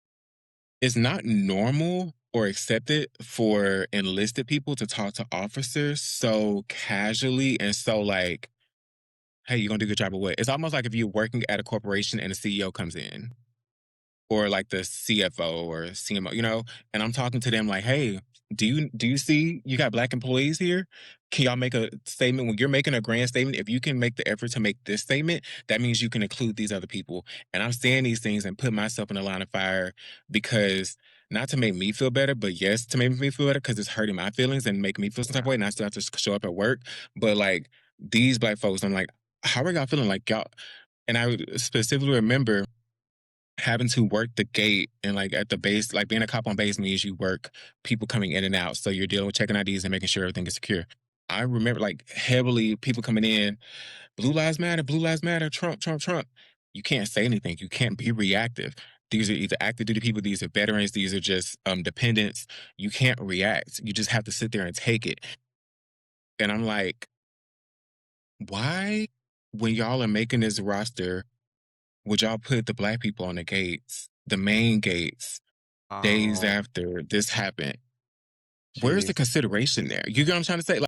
it's not normal or accepted for enlisted people to talk to officers so casually and so like Hey, you gonna do a good job of what? It's almost like if you're working at a corporation and a CEO comes in, or like the CFO or CMO, and I'm talking to them like, hey, do you see you got black employees here? Can y'all make a statement when you're making a grand statement? If you can make the effort to make this statement, that means you can include these other people. And I'm saying these things and put myself in the line of fire because not to make me feel better, but yes, to make me feel better because it's hurting my feelings and making me feel some type of Yeah. way. And I still have to show up at work. But like these black folks, I'm like, how are y'all feeling? Like y'all, and I specifically remember having to work the gate and like at the base, like being a cop on base means you work people coming in and out. So you're dealing with checking IDs and making sure everything is secure. I remember like heavily people coming in, Blue Lives Matter, Trump, Trump, Trump. You can't say anything. You can't be reactive. These are either active duty people, these are veterans, these are just dependents. You can't react. You just have to sit there and take it. And I'm like, why, when y'all are making this roster, would y'all put the black people on the gates, the main gates, days Oh, after this happened? Where's the jeez. consideration there? You get what I'm trying to say?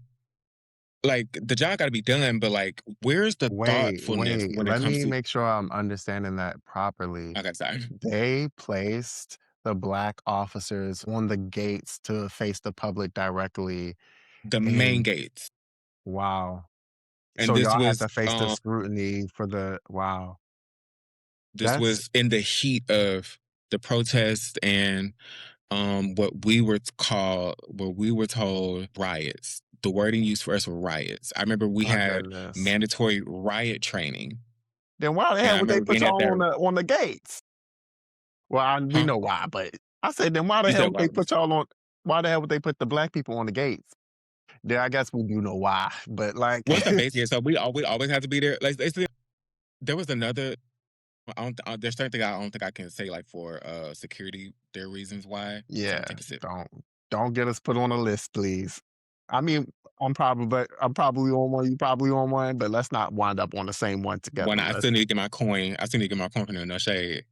Like the job got to be done, but like, where's the thoughtfulness Wait. when it Let comes me to? make sure I'm understanding that properly. Okay, sorry. They placed the black officers on the gates to face the public directly. The main And gates, wow. and So this y'all had was to face the scrutiny for the wow. this That's was in the heat of the protest and what we were told riots. The wording used for us were riots. I remember we my had goodness. mandatory riot training, Then why the and I hell would they remember put being at y'all that. on the gates? Well, we Huh? know why, but I said, then why the You hell said would why? they put y'all on why the hell would they put the black people on the gates? Then I guess we do know why, but like What's that base here? So we always have to be there. Like there was another. I don't. There's certain things I don't think I can say like for security. There are reasons why. So I'm yeah, gonna take a sip. don't don't get us put on a list, please. I mean, I'm probably on one, you probably on one, but let's not wind up on the same one One, together. I Let's still need to get my coin. I still need to get my coin from them. No shade.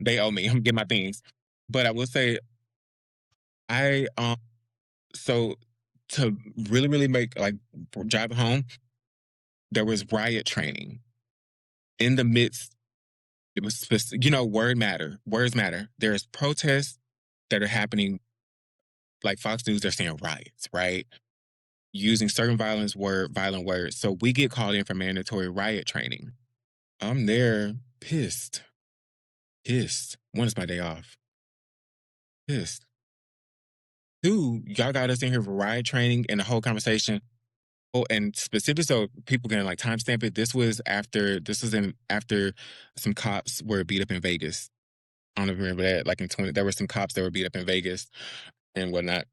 They owe me. I'm get my things. But I will say I so to really make like drive home, there was riot training in the midst. It was words matter. There's protests that are happening. Like Fox News, they're saying riots, right? Using certain violent words. So we get called in for mandatory riot training. I'm there, pissed, pissed. One is my day off, pissed. Two, y'all got us in here for riot training and the whole conversation. Oh, and specific, so people can like timestamp it. This was in after some cops were beat up in Vegas. I don't know if you remember that. Like in 20, there were some cops that were beat up in Vegas and whatnot.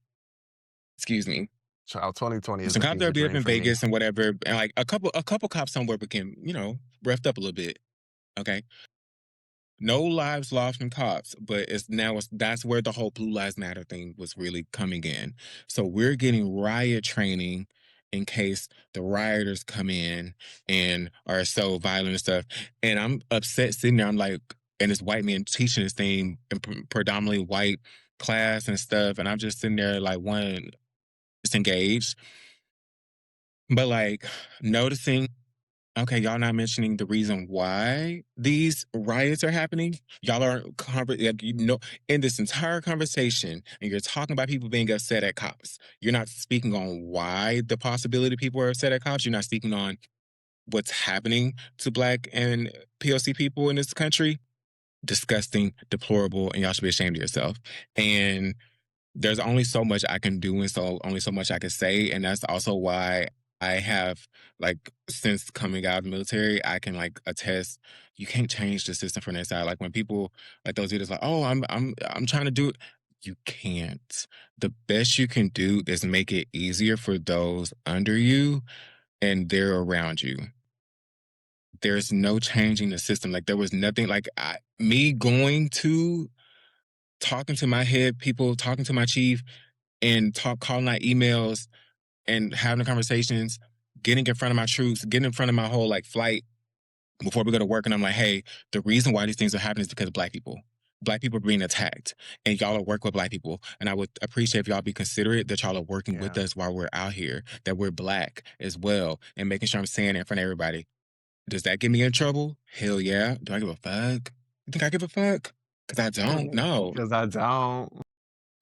Excuse me. child 2020 is Some a cops that were fever beat up dream in for me. Vegas and whatever. And like a couple cops somewhere became, roughed up a little bit. Okay. No lives lost from cops, but that's where the whole Blue Lives Matter thing was really coming in. So we're getting riot training in case the rioters come in and are so violent and stuff. And I'm upset sitting there. I'm like, and this white man teaching this thing in predominantly white class and stuff. And I'm just sitting there like one disengaged, but like noticing. Okay, y'all not mentioning the reason why these riots are happening. Y'all are like, in this entire conversation, and you're talking about people being upset at cops. You're not speaking on why the possibility people are upset at cops. You're not speaking on what's happening to Black and POC people in this country. Disgusting, deplorable, and y'all should be ashamed of yourself. And there's only so much I can do and so only so much I can say. And that's also why I have like since coming out of the military, I can like attest you can't change the system from that side. Like when people like those leaders like, oh, I'm trying to do it. You can't. The best you can do is make it easier for those under you and they're around you. There's no changing the system. Like there was nothing like me going to talking to my head people, talking to my chief, and calling out emails and having the conversations, getting in front of my troops, getting in front of my whole like flight before we go to work. And I'm like, hey, the reason why these things are happening is because of Black people. Black people are being attacked, and y'all are working with Black people. And I would appreciate if y'all be considerate that y'all are working with Yeah. us while we're out here, that we're Black as well, and making sure I'm saying it in front of everybody. Does that get me in trouble? Hell yeah. Do I give a fuck? You think I give a fuck? Because I don't. No. Because I don't.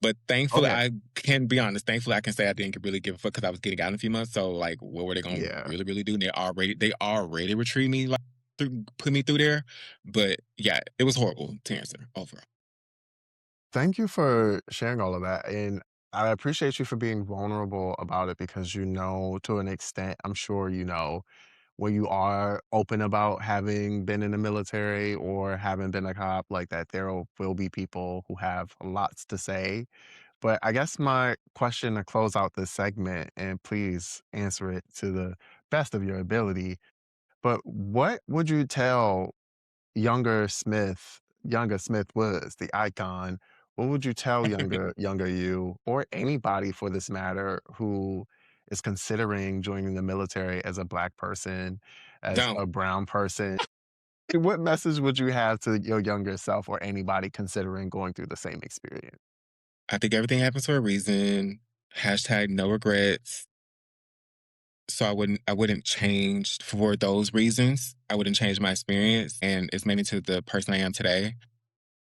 But Go thankfully, ahead. I can be honest. Thankfully, I can say I didn't really give a fuck because I was getting out in a few months. So, like, what were they going to Yeah. really do? They already retrieved me, like, put me through there. But yeah, it was horrible to answer overall. Thank you for sharing all of that. And I appreciate you for being vulnerable about it because you know, to an extent, I'm sure you know, when you are open about having been in the military or having been a cop, like that, will be people who have lots to say. But I guess my question to close out this segment, and please answer it to the best of your ability, but what would you tell younger Smith was the icon, what would you tell younger you, or anybody for this matter, who is considering joining the military as a Black person, as Don't. a brown person? What message would you have to your younger self or anybody considering going through the same experience? I think everything happens for a reason. Hashtag no regrets. So I wouldn't change for those reasons. I wouldn't change my experience. And it's made me to the person I am today,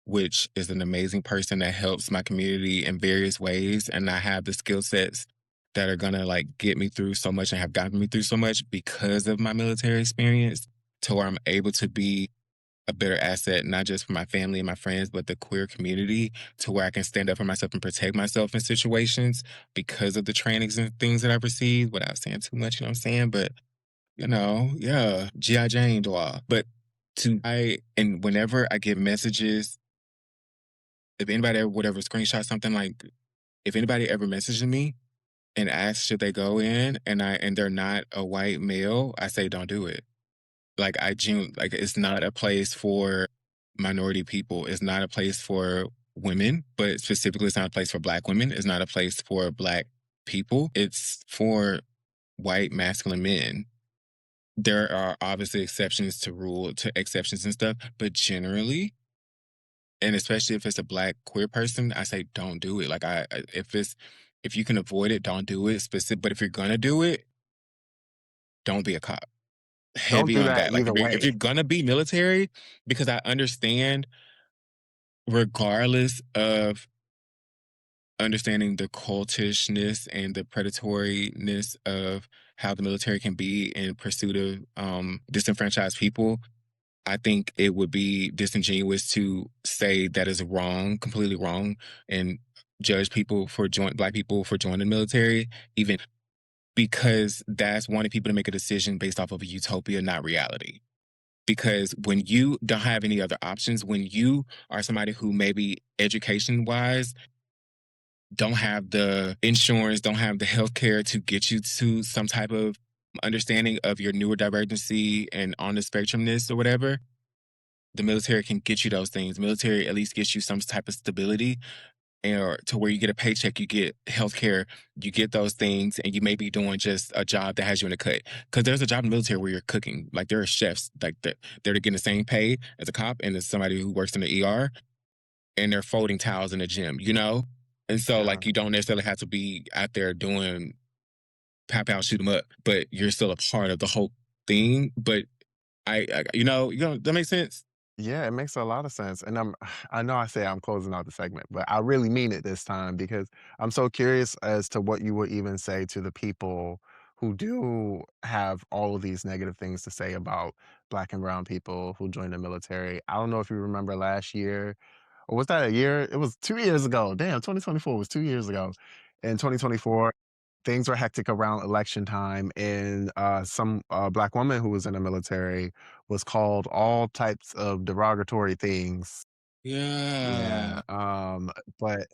which is an amazing person that helps my community in various ways. And I have the skill sets that are gonna like get me through so much and have gotten me through so much because of my military experience to where I'm able to be a better asset, not just for my family and my friends, but the queer community to where I can stand up for myself and protect myself in situations because of the trainings and things that I've received without saying too much, you know what I'm saying? But, yeah, G.I. Jane, blah. But and whenever I get messages, if anybody ever would ever screenshot something like, if anybody ever messages me and asks should they go in and they're not a white male, I say don't do it. Like it's not a place for minority people. It's not a place for women, but specifically it's not a place for Black women. It's not a place for Black people. It's for white masculine men. There are obviously exceptions and stuff, but generally, and especially if it's a Black queer person, I say don't do it. If you can avoid it, don't do it. But if you're gonna do it, don't be a cop. Don't Heavy do on that that. Like either if way. you're gonna be military, because I understand, regardless of understanding the cultishness and the predatoriness of how the military can be in pursuit of disenfranchised people, I think it would be disingenuous to say that is wrong, completely wrong, and judge Black people for joining the military, even because that's wanting people to make a decision based off of a utopia, not reality. Because when you don't have any other options, when you are somebody who maybe education wise don't have the insurance, don't have the healthcare to get you to some type of understanding of your neurodivergency and on the spectrumness or whatever, the military can get you those things. Military at least gets you some type of stability or to where you get a paycheck, you get healthcare, you get those things, and you may be doing just a job that has you in a cut. Because there's a job in the military where you're cooking. Like there are chefs, like they're getting the same pay as a cop and as somebody who works in the ER, and they're folding towels in the gym, you know? And so Yeah. like you don't necessarily have to be out there doing pow pow shoot 'em up, but you're still a part of the whole thing. But that makes sense. Yeah, it makes a lot of sense. And I know I say I'm closing out the segment, but I really mean it this time because I'm so curious as to what you would even say to the people who do have all of these negative things to say about Black and brown people who joined the military. I don't know if you remember last year, or was that a year? It was 2 years ago. Damn, 2024 was 2 years ago. In 2024, things were hectic around election time, and some Black woman who was in the military was called all types of derogatory things. Yeah, Yeah. but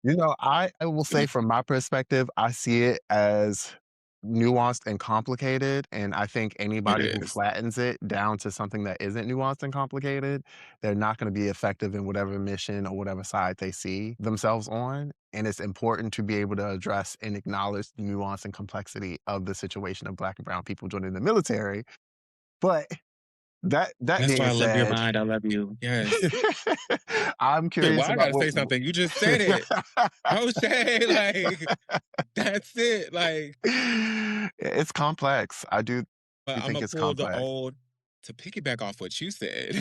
I will say from my perspective, I see it as nuanced and complicated. And I think It anybody who is. flattens it down to something that isn't nuanced and complicated, they're not going to be effective in whatever mission or whatever side they see themselves on. And it's important to be able to address and acknowledge the nuance and complexity of the situation of Black and brown people joining the military. But That That's why being I love your said, mind. I love you. Yes. I'm Shit, curious why I about gotta what say something? You just said it. Oh, Shay, like, that's it. Like, it's complex. I do but I'm think gonna it's pull the complex. old to piggyback off what you said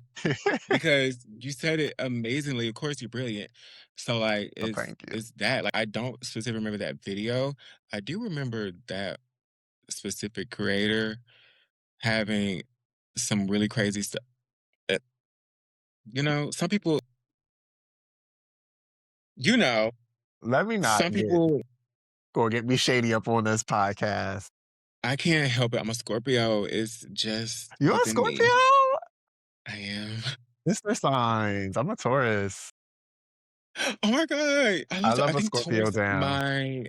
because you said it amazingly. Of course, you're brilliant. So, like, Well, thank you. it's that. Like, I don't specifically remember that video. I do remember that specific creator having some really crazy stuff. uh, some people, you know, Let me not some people, get me shady up on this podcast. I can't help it. I'm a Scorpio. It's just You're a within Scorpio? me. I am. Mr. Signs. I'm a Taurus. Oh my god! I I love a think Scorpio Taurus. down.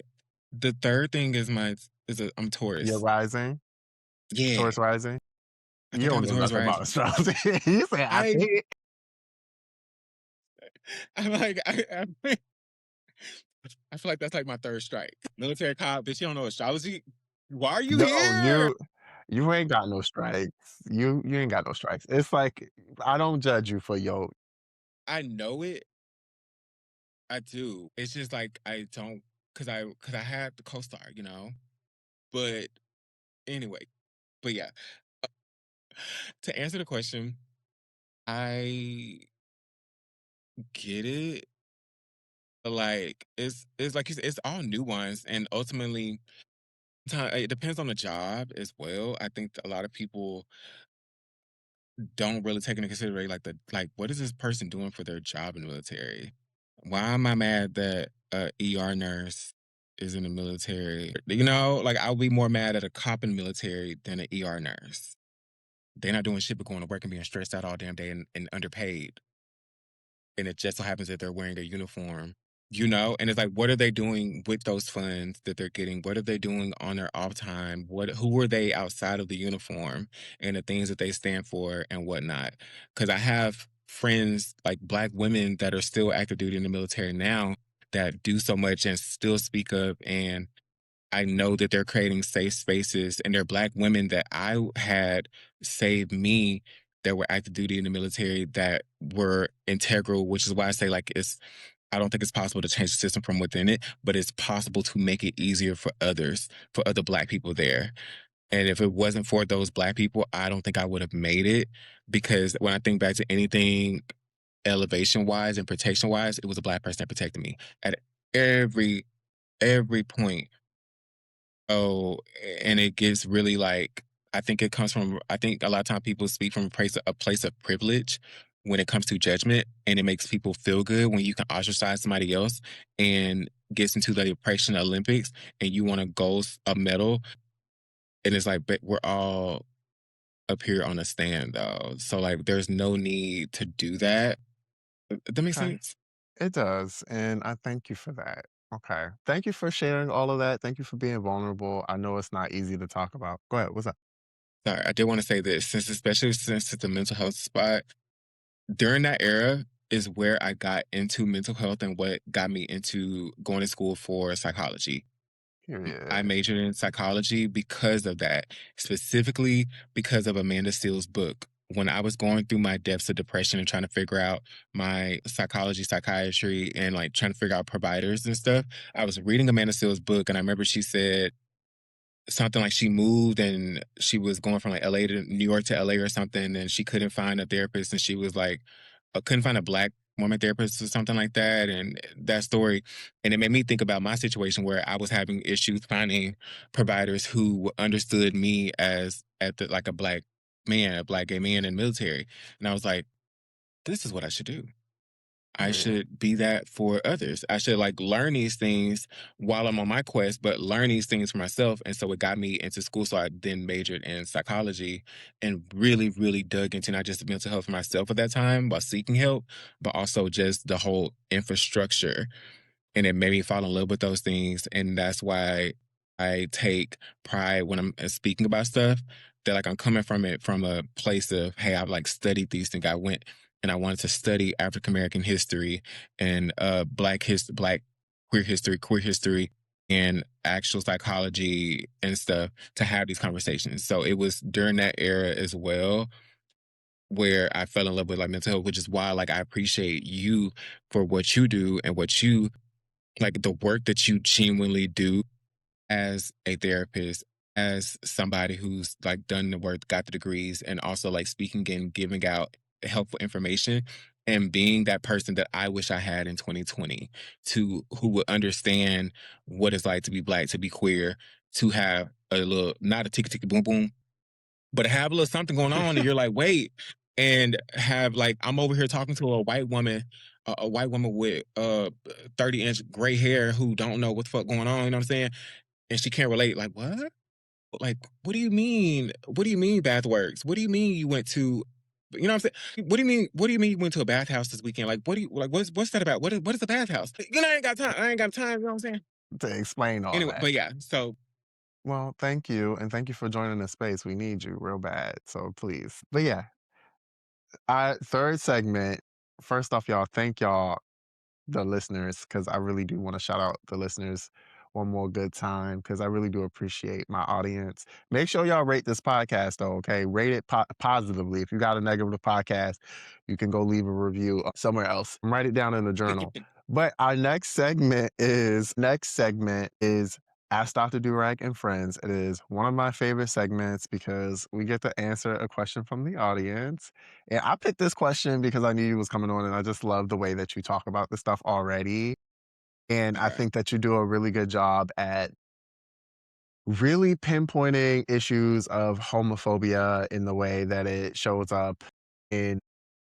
The third thing I'm Your Taurus. rising? Yeah, Taurus rising? I You think I have don't a know Taurus nothing about rising. astrology. You say I I think. I'm like I feel like that's like my third strike. Military cop, bitch. You don't know astrology. Why are you No, here? you ain't got no strikes. You ain't got no strikes. It's like I don't judge you for your I know it. I do. It's just like I don't because I had the co-star. But anyway, but yeah. To answer the question, I get it. Like it's like you said, it's all nuance, and ultimately, it depends on the job as well. I think a lot of people don't really take into consideration like what is this person doing for their job in the military? Why am I mad that a ER nurse is in the military? Like I'll be more mad at a cop in the military than an ER nurse. They're not doing shit but going to work and being stressed out all damn day and underpaid. And it just so happens that they're wearing a uniform. And it's like, what are they doing with those funds that they're getting? What are they doing on their off time? Who are they outside of the uniform and the things that they stand for and whatnot? Because I have friends, like Black women, that are still active duty in the military now that do so much and still speak up. And I know that they're creating safe spaces, and they're Black women that I had saved me, that were active duty in the military, that were integral, which is why I say, like, I don't think it's possible to change the system from within it, but it's possible to make it easier for others, for other Black people there. And if it wasn't for those Black people, I don't think I would have made it, because when I think back to anything elevation wise and protection wise, it was a Black person that protected me at every point. Oh, and it gets really like, I think a lot of time people speak from a place of privilege when it comes to judgment, and it makes people feel good when you can ostracize somebody else and gets into the oppression Olympics and you want a medal, and it's like, but we're all up here on a stand though. So like there's no need to do that. That makes okay. sense? It does, and I thank you for that. Okay. Thank you for sharing all of that. Thank you for being vulnerable. I know it's not easy to talk about. Go ahead. What's up? Sorry, I did want to say this, especially since it's a mental health spot. During that era is where I got into mental health and what got me into going to school for psychology. I Period. majored in psychology because of that, specifically because of Amanda Steele's book. When I was going through my depths of depression and trying to figure out my psychology, psychiatry, and like trying to figure out providers and stuff, I was reading Amanda Steele's book, and I remember she said something like she moved and she was going from like LA to New York to LA or something, and she couldn't find a therapist, and she was like, couldn't find a Black woman therapist or something like that, and that story, and it made me think about my situation where I was having issues finding providers who understood me as like a Black man, a Black gay man in the military, and I was like, this is what I should do. I Period. should be that for others. I should like learn these things while I'm on my quest, but learn these things for myself. And so it got me into school. So I then majored in psychology and really, really dug into not just mental health for myself at that time while seeking help, but also just the whole infrastructure, and it made me fall in love with those things. And that's why I take pride when I'm speaking about stuff, that like I'm coming from it from a place of, hey, I've like studied these things. I went and I wanted to study African American history and Black queer history, and actual psychology and stuff to have these conversations. So it was during that era as well. where I fell in love with like mental health, which is why like I appreciate you for what you do and what you like the work that you genuinely do as a therapist, as somebody who's like done the work, got the degrees, and also like speaking and giving out helpful information and being that person that I wish I had in 2020 to who would understand what it's like to be black, to be queer, to have a little not a ticky ticky boom boom, but have a little something going on, and you're like, wait, and have like I'm over here talking to a white woman, a white woman with 30-inch gray hair who don't know what the fuck going on. You know what I'm saying? And she can't relate. Like what? Like what do you mean? What do you mean bath works? What do you mean you went to? You know what I'm saying? What do you mean? What do you mean you went to a bathhouse this weekend? Like what do you like? What's that about? What is a bathhouse? You know, I ain't got time. I ain't got time. You know what I'm saying? To explain all Anyway, that. but yeah. So Well, thank you, and thank you for joining the space. We need you real bad, so please. But yeah, I third segment. First off, y'all, thank y'all the listeners, because I really do want to shout out the listeners one more good time, because I really do appreciate my audience. Make sure y'all rate this podcast, though, okay? Rate it positively. If you got a negative podcast, you can go leave a review somewhere else. Write it down in the journal. But our next segment is Ask Dr. Durag and Friends. It is one of my favorite segments because we get to answer a question from the audience. And I picked this question because I knew you was coming on, and I just love the way that you talk about this stuff already. And I okay. think that you do a really good job at really pinpointing issues of homophobia in the way that it shows up in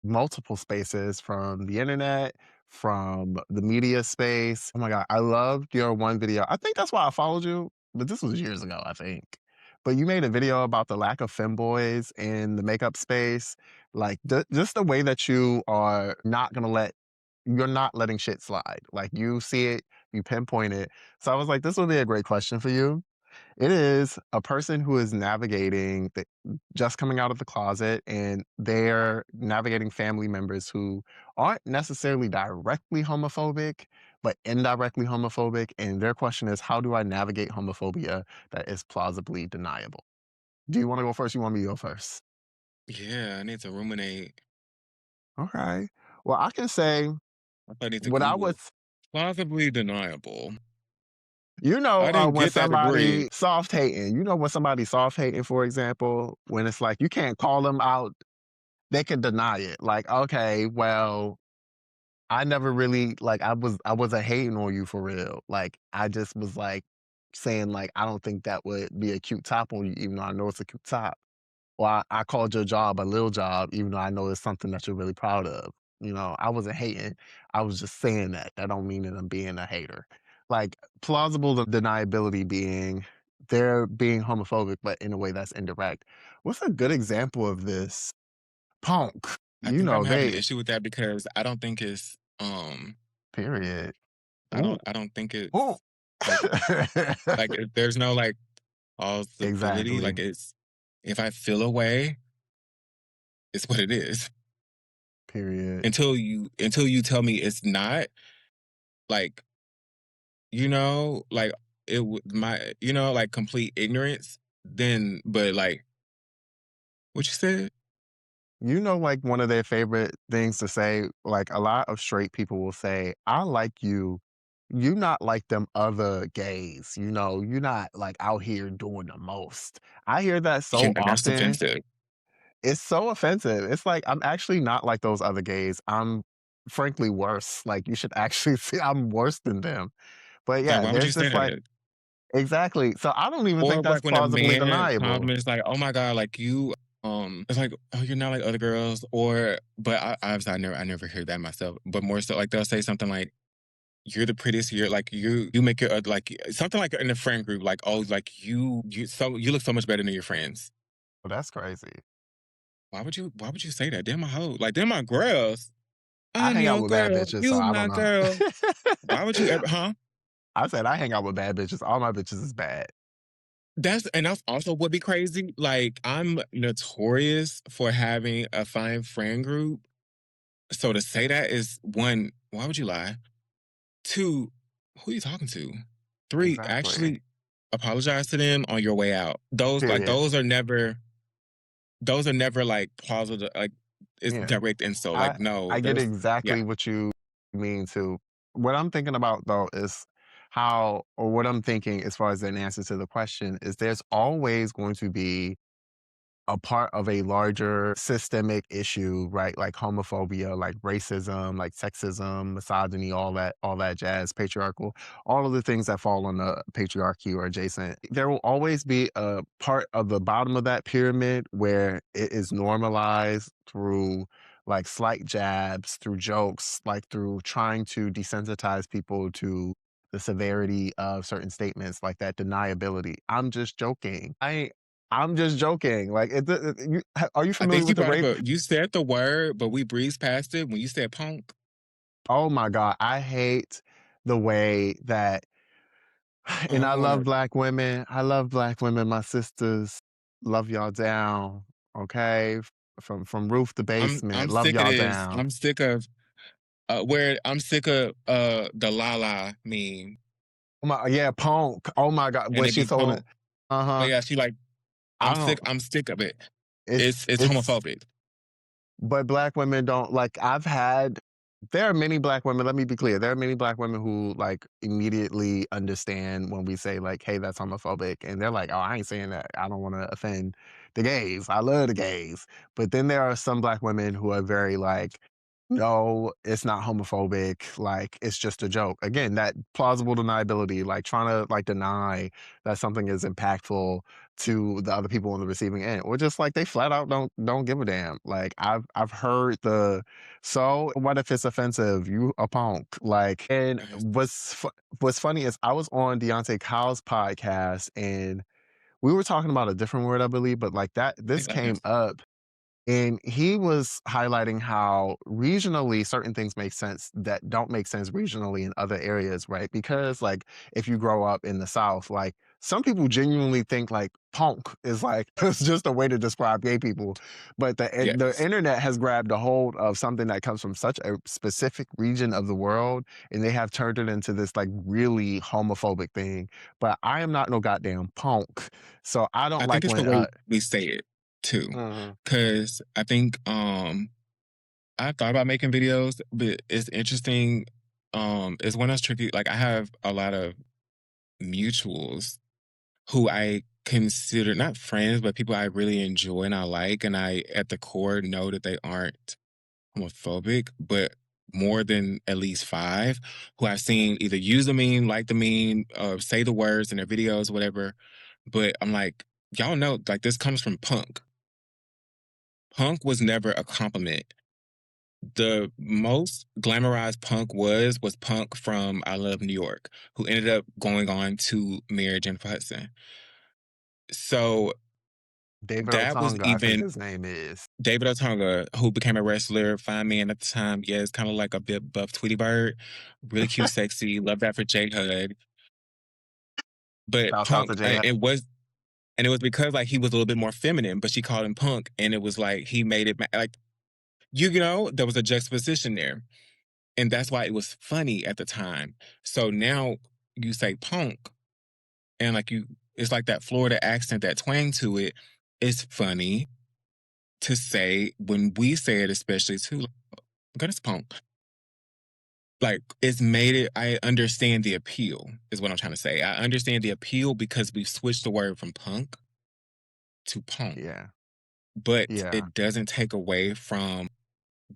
multiple spaces, from the internet, from the media space. Oh my God, I loved your one video. I think that's why I followed you, but this was years ago, I think. But you made a video about the lack of femboys in the makeup space. Like, just the way that you are not going to you're not letting shit slide. Like, you see it, you pinpoint it. So I was like, this would be a great question for you. It is a person who is navigating just coming out of the closet, and they're navigating family members who aren't necessarily directly homophobic, but indirectly homophobic. And their question is, how do I navigate homophobia that is plausibly deniable? Do you want to go first? You want me to go first? Yeah, I need to ruminate. Okay. Well, I can say I need to what I was, Google. Plausibly deniable. I when didn't get that degree. somebody soft hating, when somebody soft hating, for example, when it's like you can't call them out, they can deny it. Like, okay, well, I never really like I wasn't hating on you for real. Like, I just was like saying like I don't think that would be a cute top on you, even though I know it's a cute top. Or I called your job a little job, even though I know it's something that you're really proud of. I wasn't hating. I was just saying that. That don't mean that I'm being a hater. Like, plausible deniability being they're being homophobic, but in a way that's indirect. What's a good example of this? Punk. I think I'm having an They issue with that because period. Ooh. I don't think Ooh. it's like there's no like plausibility. Exactly. Like it's if I feel a way, it's what it is. Period. Until you tell me it's not, like, like it would my like complete ignorance, then but like what you said? Like, one of their favorite things to say, like, a lot of straight people will say, "I like you. You not like them other gays. You're not, like, out here doing the most." I hear that Yeah, so that's often. offensive. It's so offensive. It's like, I'm actually not like those other gays. I'm frankly worse. Like, you should actually see I'm worse than them. But Like yeah, why would you there's say this, like that? exactly. So I don't even Or think that's like when a plausibly man deniable. compliments like, "Oh my god, like you," it's like, "Oh, you're not like other girls," or but obviously I never hear that myself. But more so, like they'll say something like, "You're the prettiest. You're like you make your like something like in a friend group, like oh, like you look so much better than your friends." Well, that's crazy. Why would you say that? They're my hoe. Like they're my girls. I I'm hang out your with bad girl. bitches, so You I don't my know. girl. Why would you ever? Huh? I said I hang out with bad bitches. All my bitches is bad. That's also would be crazy. Like I'm notorious for having a fine friend group. So to say that is one, why would you lie? Two, who are you talking to? Three, Exactly. actually apologize to them on your way out. Those like Period. those are never like plausible. Like it's Yeah. direct insult. I Like, no, I get there's yeah. exactly what you mean too. What I'm thinking about though is how, or what I'm thinking as far as an answer to the question is there's always going to be a part of a larger systemic issue, right? Like homophobia, like racism, like sexism, misogyny, all that jazz, patriarchal, all of the things that fall on the patriarchy or adjacent. There will always be a part of the bottom of that pyramid where it is normalized through like slight jabs, through jokes, like through trying to desensitize people to the severity of certain statements, like that deniability. I'm just joking. I'm just joking. Like, are you I familiar think you with the brought up rape? you said the word, but we breezed past it when you said punk. Oh my god, I hate the way that, and I love Oh, black women. I love black women. My sisters, love y'all down. Okay, from roof to I'm basement, love sick of y'all this. down. I'm sick of where I'm sick of the Lala meme. Oh my, yeah, punk. Oh my god, And when they she be told it, punk. uh But huh. yeah, she like I don't. I'm sick of it. It's It's homophobic. But black women don't like there are many black women, let me be clear. There are many black women who like immediately understand when we say like, "Hey, that's homophobic." And they're like, "Oh, I ain't saying that. I don't want to offend the gays. I love the gays." But then there are some black women who are very like, "No, it's not homophobic. Like, it's just a joke." Again, that plausible deniability, like trying to like deny that something is impactful to the other people on the receiving end, or just like they flat out don't give a damn. Like I've heard the, so what if it's offensive? You a punk. Like, and I what's funny is I was on Deontay Kyle's podcast and we were talking about a different word, I believe, but like that this think that came is. up and he was highlighting how regionally certain things make sense that don't make sense regionally in other areas, right? Because like if you grow up in the South, like some people genuinely think like punk is like it's just a way to describe gay people. But the Yes. internet has grabbed a hold of something that comes from such a specific region of the world and they have turned it into this like really homophobic thing. But I am not no goddamn punk. So I don't I think like it's the when way we say it too. mhm, Cause I think I thought about making videos, but it's interesting. It's one that's tricky. Like I have a lot of mutuals who I consider not friends, but people I really enjoy and I like, and I at the core know that they aren't homophobic, but more than at least five who I've seen either use the meme, like the meme, say the words in their videos, whatever. But I'm like, y'all know, like this comes from punk. Punk was never a compliment. The most glamorized punk was punk from I Love New York, who ended up going on to marry Jennifer Hudson. So David that was Otunga, I think even his name is. David Otunga, who became a wrestler, fine man at the time. Yeah, it's kind of like a bit buff Tweety Bird. Really cute, sexy. Love that for J Hud. But Shouts out to punk, Jay. and it was because like he was a little bit more feminine, but she called him punk, and it was like he made it like you know there was a juxtaposition there, and that's why it was funny at the time. So now you say punk, and like it's like that Florida accent, that twang to it. It's funny to say when we say it, especially too. Like, goodness, punk. Like it's made it. I understand the appeal. Is what I'm trying to say. I understand the appeal because we've switched the word from punk to punk, Yeah, but yeah, it doesn't take away from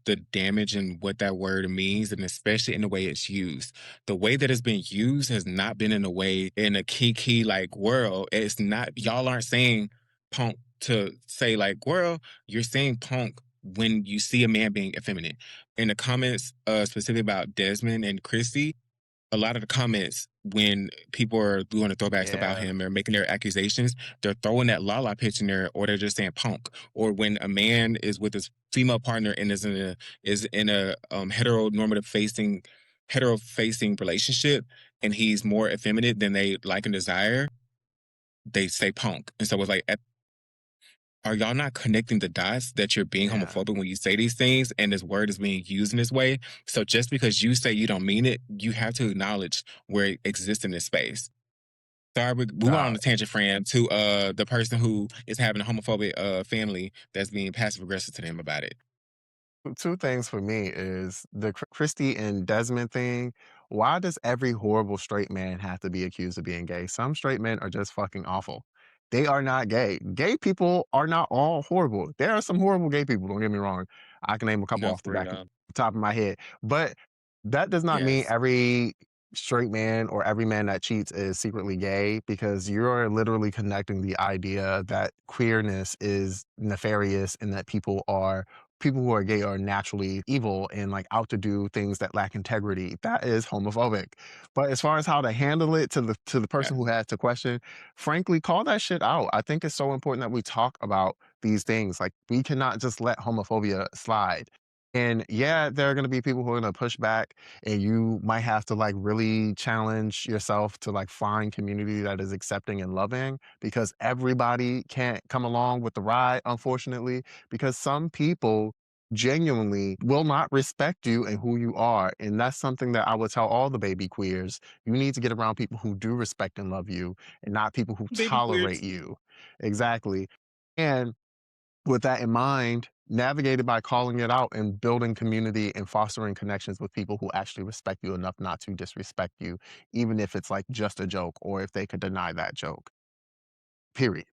the damage and what that word means, and especially in the way it's used. The way that it's been used has not been in a way in a key like world. It's not y'all aren't saying punk to say like girl, you're saying punk when you see a man being effeminate. In the comments, specifically about Desmond and Christy, a lot of the comments when people are doing the throwbacks about yeah, him or making their accusations, they're throwing that Lala pitch in there, or they're just saying punk. Or when a man is with his female partner and is in a hetero facing relationship, and he's more effeminate than they like and desire, they say punk. And so it's like, are y'all not connecting the dots that you're being yeah. homophobic when you say these things and this word is being used in this way? So just because you say you don't mean it, you have to acknowledge where it exists in this space. Sorry, we went on Dog. a tangent, friend, to the person who is having a homophobic family that's being passive aggressive to them about it. Two things for me is the Christy and Desmond thing. Why does every horrible straight man have to be accused of being gay? Some straight men are just fucking awful. They are not gay. Gay people are not all horrible. There are some horrible gay people, don't get me wrong. I can name a couple No, off the for back of real. the top of my head. But that does not mean Yes. every straight man or every man that cheats is secretly gay, because you're literally connecting the idea that queerness is nefarious and that people who are gay are naturally evil and like out to do things that lack integrity. That is homophobic. But as far as how to handle it to the Yeah. person who has to question, frankly, call that shit out. I think it's so important that we talk about these things. Like, we cannot just let homophobia slide. And yeah, there are going to be people who are going to push back, and you might have to like really challenge yourself to like find community that is accepting and loving, because everybody can't come along with the ride, unfortunately, because some people genuinely will not respect you and who you are. And that's something that I would tell all the baby queers. You need to get around people who do respect and love you, and not people who Baby tolerate queers. you. Exactly. And with that in mind, navigated by calling it out and building community and fostering connections with people who actually respect you enough not to disrespect you, even if it's like just a joke or if they could deny that joke. Period.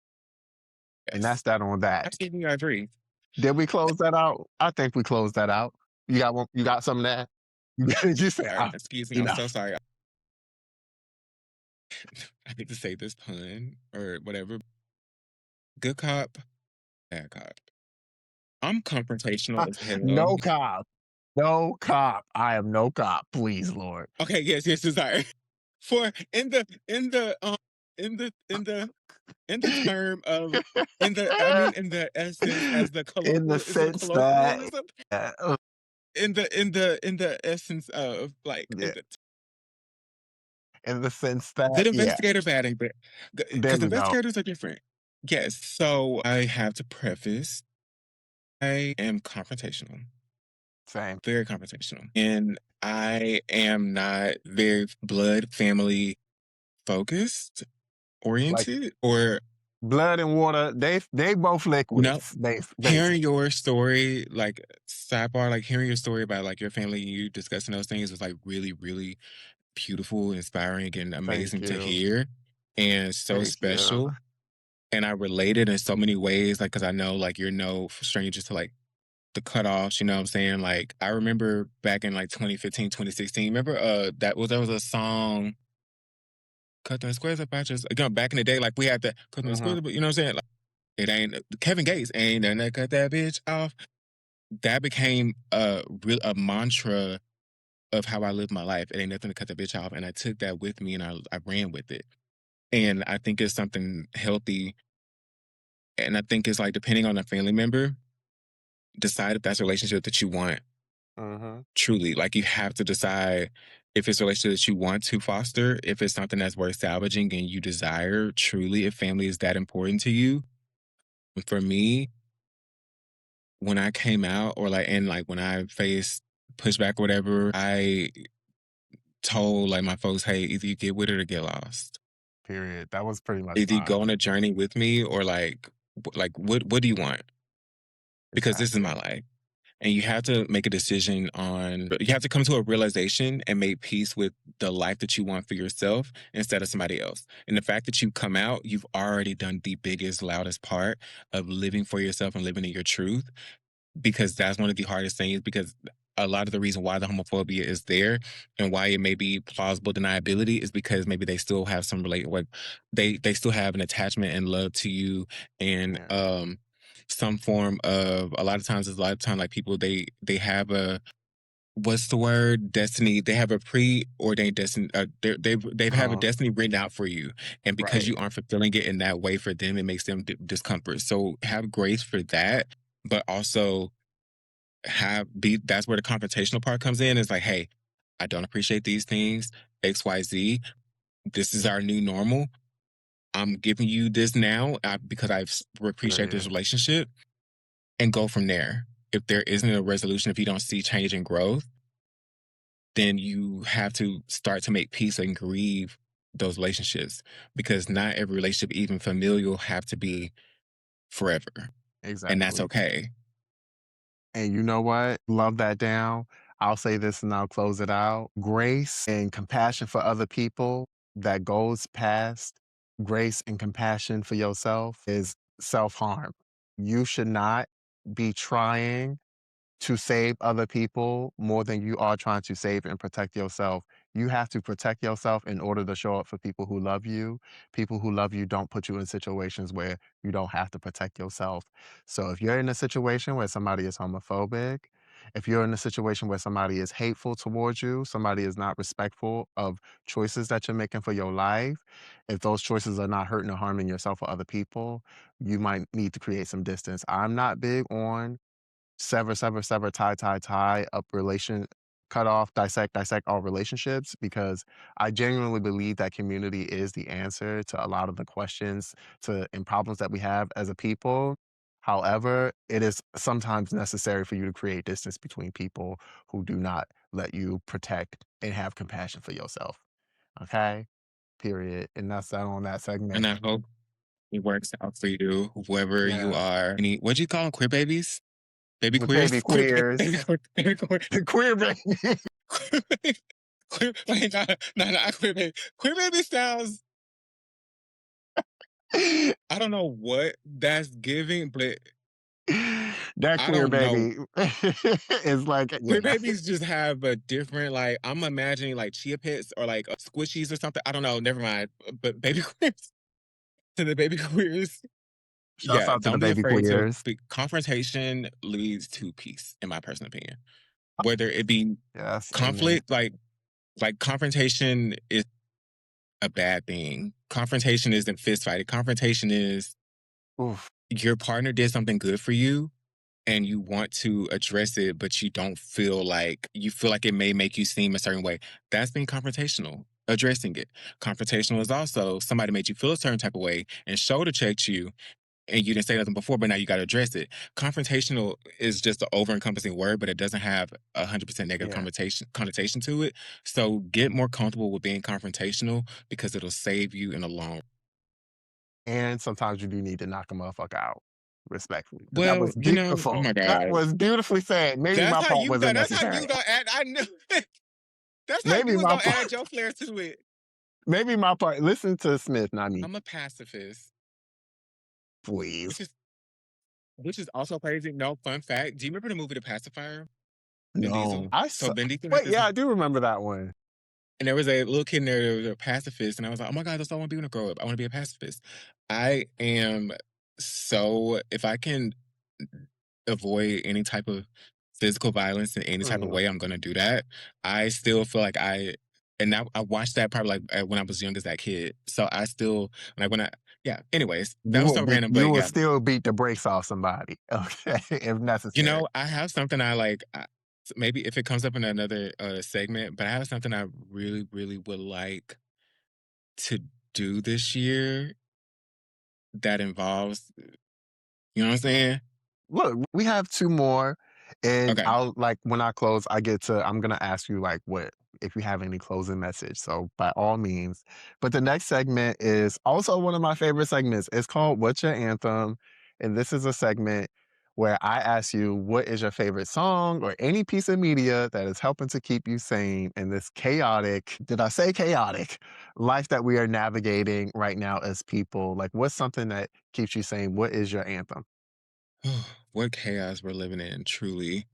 And that's Yes. that on that. Absolutely, I agree. Did we close that out? I think we closed that out. You got one, you got something there? You say, Sorry, excuse me. I'm so enough. sorry. I hate to say this pun or whatever. Good cop, bad cop. I'm confrontational as hell. No cop. No cop. I am no cop. Please, Lord. Okay, yes, yes, sorry. For in the term of in the essence as the In the colloquial is it a sense that, colloquialism? uh, In the essence of like in yeah, in the sense that, the yeah, investigator batting, but there because we go. investigators are different. Yes, so I have to preface I am confrontational, Same. very confrontational, and I am not very blood family focused Like, oriented or blood and water, they both you know liquids, hearing basically. your story like sidebar like hearing your story about like your family and you discussing those things was like really really beautiful, inspiring, and Thank amazing to you. hear and so Thank you. special. And I related in so many ways, like because I know like you're no stranger to like the cutoffs, you know what I'm saying? Like I remember back in like 2015, 2016. Remember there was a song, Cut Them Squares Up Patches. Again, back in the day, like we had that Cut Them Mhm. Squares Up, you know what I'm saying? Like it ain't Kevin Gates ain't gonna cut that bitch off. That became a mantra of how I live my life. It ain't nothing to cut the bitch off. And I took that with me and I ran with it. And I think it's something healthy. And I think it's like depending on the family member, decide if that's a relationship that you want Mhm. truly. Like you have to decide if it's a relationship that you want to foster, if it's something that's worth salvaging and you desire truly, if family is that important to you. And for me, when I came out or like and like when I faced pushback or whatever, I told like my folks, hey, either you get with it or get lost. Period. That was pretty much Either you go mine. on a journey with me or like what do you want? Because this is my Exactly. life. And you have to make a decision on you have to come to a realization and make peace with the life that you want for yourself instead of somebody else. And the fact that you come out, you've already done the biggest, loudest part of living for yourself and living in your truth because that's one of the hardest things because a lot of the reason why the homophobia is there and why it may be plausible deniability is because maybe they still have some relate like they still have an attachment and love to you and Yeah. some form of a lot of times it's a lot of time like people they have a what's the word destiny they have a preordained destiny they've have a Uh-huh. destiny written out for you and because Right. you aren't fulfilling it in that way for them it makes them discomfort so have grace for that but also have be that's where the confrontational part comes in. It's like, hey, I don't appreciate these things. XYZ. This is our new normal. I'm giving you this now because appreciate this Period. relationship and go from there. If there isn't a resolution, if you don't see change and growth, then you have to start to make peace and grieve those relationships because not every relationship, even familial, have to be forever. And that's Exactly. okay. And you know what? Love that down. I'll say this and I'll close it out. Grace and compassion for other people that goes past grace and compassion for yourself is self harm. You should not be trying to save other people more than you are trying to save and protect yourself. You have to protect yourself in order to show up for people who love you. People who love you don't put you in situations where you don't have to protect yourself. So if you're in a situation where somebody is homophobic, if you're in a situation where somebody is hateful towards you, somebody is not respectful of choices that you're making for your life, if those choices are not hurting or harming yourself or other people, you might need to create some distance. I'm not big on sever, sever, sever, tie, tie, tie up cut off, dissect, dissect all relationships because I genuinely believe that community is the answer to a lot of the questions and problems that we have as a people. However, it is sometimes necessary for you to create distance between people who do not let you protect and have compassion for yourself. Okay? Period. And that's that on that segment. And I hope it works out for you, whoever you Yeah. are. What'd you call them? Queer babies? Baby The baby queers? Queer, queers. baby queer, baby queer, The queer baby. queer, wait, not queer baby. Queer baby sounds, I don't know what that's giving, but That I queer don't know. baby is like, Queer yeah. babies just have a different, like, I'm imagining like chia pets or like squishies or something. I don't know. Never mind. But baby queers, to the baby queers. Shouts Yeah, out to the don't be baby afraid to queers. be. Confrontation leads to peace, in my personal opinion. Whether it be Yes, amen. conflict, like confrontation is a bad thing. Confrontation isn't fist fighting. Confrontation is Oof. your partner did something good for you and you want to address it, but you feel like it may make you seem a certain way. That's being confrontational. Addressing it. Confrontational is also somebody made you feel a certain type of way and shoulder checked you and you didn't say nothing before, but now you got to address it. Confrontational is just an over encompassing word, but it doesn't have 100% negative Yeah. connotation to it. So get more comfortable with being confrontational because it'll save you in the long. And sometimes you do need to knock a motherfucker out, respectfully. But that Well, was oh beautiful. my That God. was beautifully said. Maybe my part wasn't That's how necessary. you gonna add. I knew that's how Maybe you was my gonna part, add your flair to it. maybe my part. Listen to Smith, not me, I'm a pacifist, please. which is also crazy. No, fun fact. Do you remember the movie The Pacifier? Vin No. Diesel. So Vin Diesel had Wait, this. yeah, I do remember that one. And there was a little kid in there that was a pacifist, and I was like, "Oh my god, that's all I want to be when I grow up. I want to be a pacifist." I am so if I can avoid any type of physical violence in any type of Mhm. way, I'm gonna do that. I still feel like and now I watched that probably like when I was young as that kid. So I still like when I yeah. Anyways, that was so random, You but will yeah, still beat the brakes off somebody, okay, if necessary. I have something I like. Maybe if it comes up in another segment, but I have something I really, really would like to do this year that involves, you know what I'm saying? Look, we have 2 more, and Okay. I'll when I close, I'm gonna ask you, what if you have any closing message, so by all means. But the next segment is also one of my favorite segments. It's called "What's Your Anthem?" And this is a segment where I ask you, what is your favorite song or any piece of media that is helping to keep you sane in this chaotic, did I say chaotic, life that we are navigating right now as people? Like, what's something that keeps you sane? What is your anthem? What chaos we're living in, truly.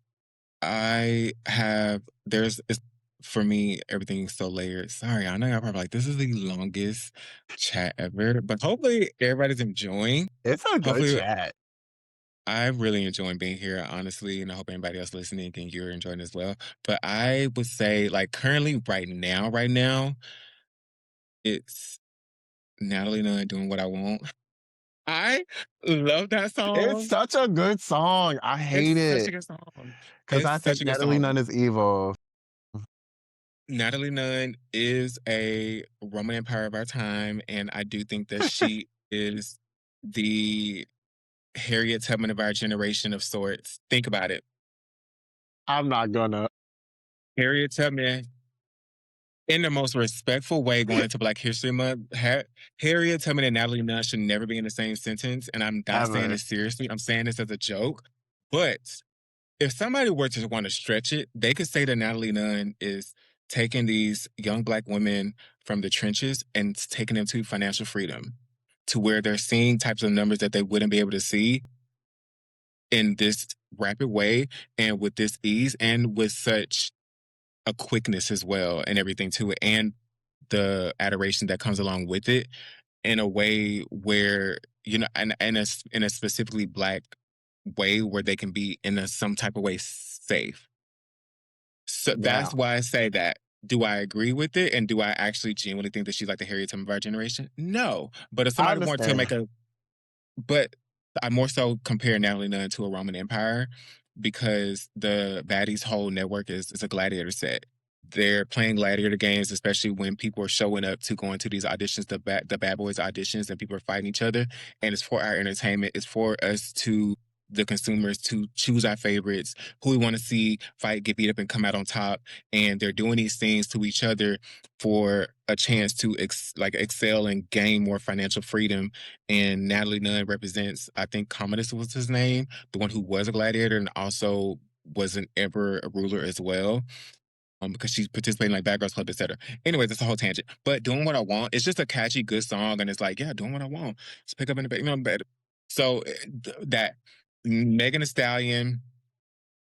I have there's it's, for me, everything's so layered. Sorry, I know y'all probably like this is the longest chat ever, but hopefully everybody's enjoying. It's a good Hopefully, chat. I'm really enjoying being here, honestly, and I hope anybody else listening and you're enjoying as well. But I would say, like currently, right now, it's Natalie Nunn doing what I want. I love that It's song. such a good song. I It's hate such a it good song. because It's I such think a good Natalie song. Nunn is evil. Natalie Nunn is a Roman empire of our time, and I do think that she is the Harriet Tubman of our generation of sorts. Think about it. I'm not gonna. Harriet Tubman, in the most respectful way, going into Black History Month, Harriet Tubman and Natalie Nunn should never be in the same sentence. And I'm not saying Ever. this seriously. I'm saying this as a joke. But if somebody were to want to stretch it, they could say that Natalie Nunn is taking these young black women from the trenches and taking them to financial freedom, to where they're seeing types of numbers that they wouldn't be able to see in this rapid way and with this ease and with such a quickness as well and everything to it and the adoration that comes along with it in a way where in a specifically black way where they can be in a some type of way safe. So Yeah, that's why I say that. Do I agree with it? And do I actually genuinely think that she's like the Harriet Tubman of our generation? No. But if I somebody wants to understand. make a but I more so compare Natalie Nunn to a Roman Empire because the baddies' whole network is a gladiator set. They're playing gladiator games, especially when people are showing up to go into these auditions, the bad boys auditions, and people are fighting each other. And it's for our entertainment. It's for us to the consumers to choose our favorites, who we want to see fight, get beat up, and come out on top. And they're doing these things to each other for a chance to excel and gain more financial freedom. And Natalie Nunn represents, I think Commodus was his name, the one who was a gladiator and also was an emperor, a ruler as well. Because she's participating in like Bad Girls Club, etc. Anyways, it's a whole tangent. But doing what I want, it's just a catchy, good song, and it's like, yeah, doing what I want. Just pick up in the bed, bed. So that Megan Thee Stallion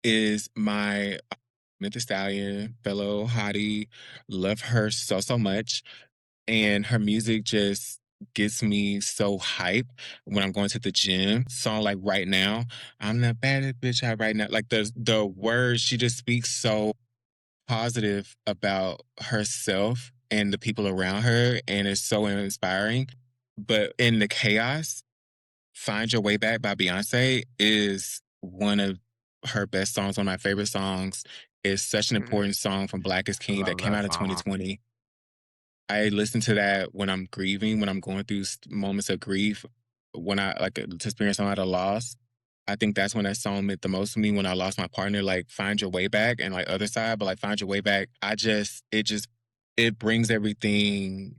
is my Megan Thee Stallion fellow hottie. Love her so much, and her music just gets me so hype when I'm going to the gym. Song like right now, I'm the baddest bitch out right now. Like the words she just speaks so positive about herself and the people around her, and it's so inspiring. But in the chaos, Find Your Way Back by Beyonce is one of her best songs, one of my favorite songs. It's such an Mm, important song from Black is I King that love came that out in song. 2020. I listen to that when I'm grieving, when I'm going through moments of grief, when I like to experience some kind of loss. I think that's when that song meant the most to me when I lost my partner. Like Find Your Way Back and like Other Side, but like Find Your Way Back, it brings everything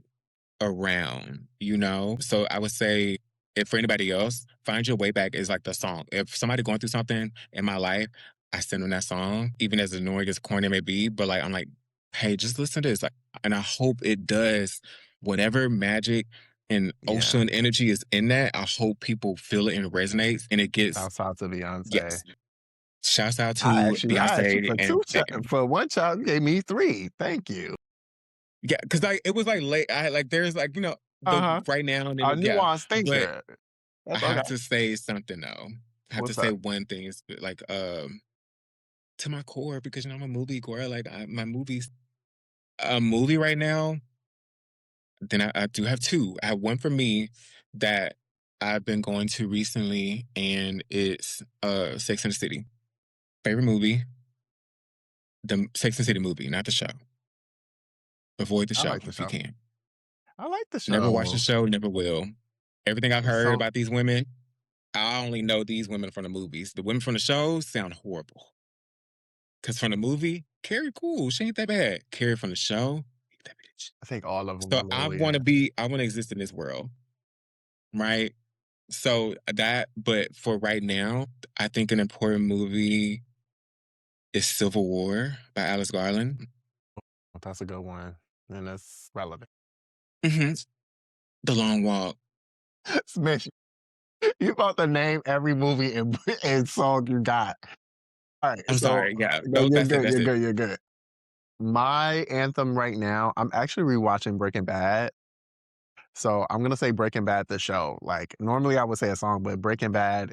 around, you know? So I would say if for anybody else, Find Your Way Back is like the song. If somebody going through something in my life, I send them that song, even as annoying as corny it may be, but like I'm like, hey, just listen to this. Like, and I hope it does whatever magic and Yeah. ocean energy is in that. I hope people feel it and it resonates and it gets Shouts out to Beyonce. yes. Shouts out I to asked you Beyonce for and 2 Megan. for 1 child, you gave me 3. Thank you. Yeah, because like it was like late. I like there's like, the Uh-huh. right now and A then yeah. nuanced But thinker. I That's have okay. to say something though. I have to What's say up? one thing is like to my core because I'm a movie girl. Like my movies, a movie right now. Then I do have two. I have one for me that I've been going to recently, and it's Sex and the City. Favorite movie, the Sex and the City movie, not the show. Avoid the I show like the if you show. can. I like the Never watched the show. show, never will. Everything I've heard So about these women, I only know these women from the movies. The women from the shows sound horrible. Cause from the movie, Carrie cool, she ain't that bad. Carrie from the show, ain't that bitch. I think all of them So are low, yeah. I want to exist in this world, right? So but for right now, I think an important movie is Civil War by Alice Garland. That's a good one, and that's relevant. Mhm. The Long Walk. Smash. You about to name every movie and and song you got. Alright, I'm so, sorry, yeah, no, you're that's it, good, that's you're it. good, you're good. My anthem right now, I'm actually rewatching Breaking Bad, so I'm gonna say Breaking Bad the show. Like, normally I would say a song, but Breaking Bad,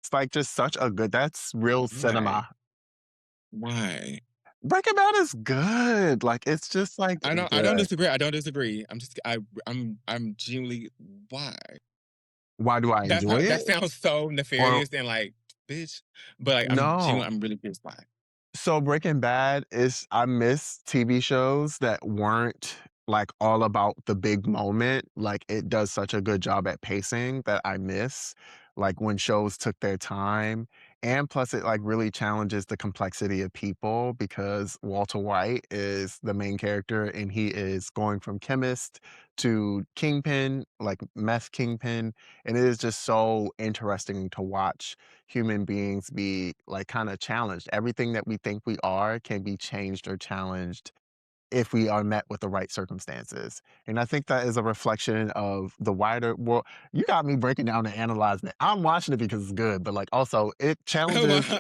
it's like just such a good that's real Why? cinema. Why? Breaking Bad is good, like, it's just, like, I don't good. disagree. I don't disagree. I'm genuinely why? Why do I enjoy That it? sounds so Or nefarious and like, bitch. But like no. I'm really pissed why. So Breaking Bad is I miss TV shows that weren't like all about the big moment. Like it does such a good job at pacing that I miss. Like when shows took their time And plus it like really challenges the complexity of people because Walter White is the main character and he is going from chemist to kingpin, like meth kingpin. And it is just so interesting to watch human beings be like kind of challenged. Everything that we think we are can be changed or challenged if we are met with the right circumstances. And I think that is a reflection of the wider world. You got me breaking down and analyzing it. I'm watching it because it's good, but like also it challenges, Well,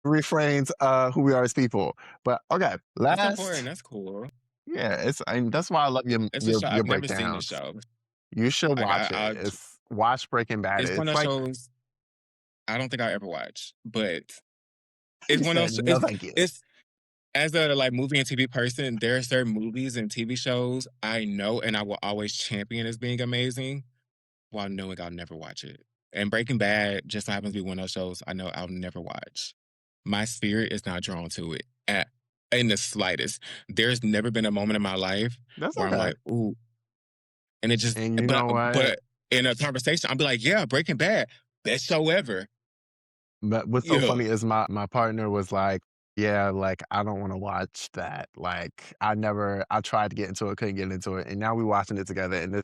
reframes who we are as people. But okay, that's important. last, That's cool. yeah, that's why I love It's a show. your I've never seen the breakdowns. show. You should Like watch it. It's watch Breaking Bad. it's one It's of those like shows I don't think I ever watch, but you it's one of said, those. no, thank you. It's as a like movie and TV person. There are certain movies and TV shows I know, and I will always champion as being amazing, while knowing I'll never watch it. And Breaking Bad just so happens to be one of those shows I know I'll never watch. My spirit is not drawn to it in the slightest. There's never been a moment in my life That's where I'm okay. like, ooh, and it just, And you know what? but in a conversation, I'll be like, yeah, Breaking Bad, best show ever. But what's so Yeah. funny is my partner was like, "Yeah, like, I don't wanna watch that." Like, I tried to get into it, couldn't get into it, and now we're watching it together, and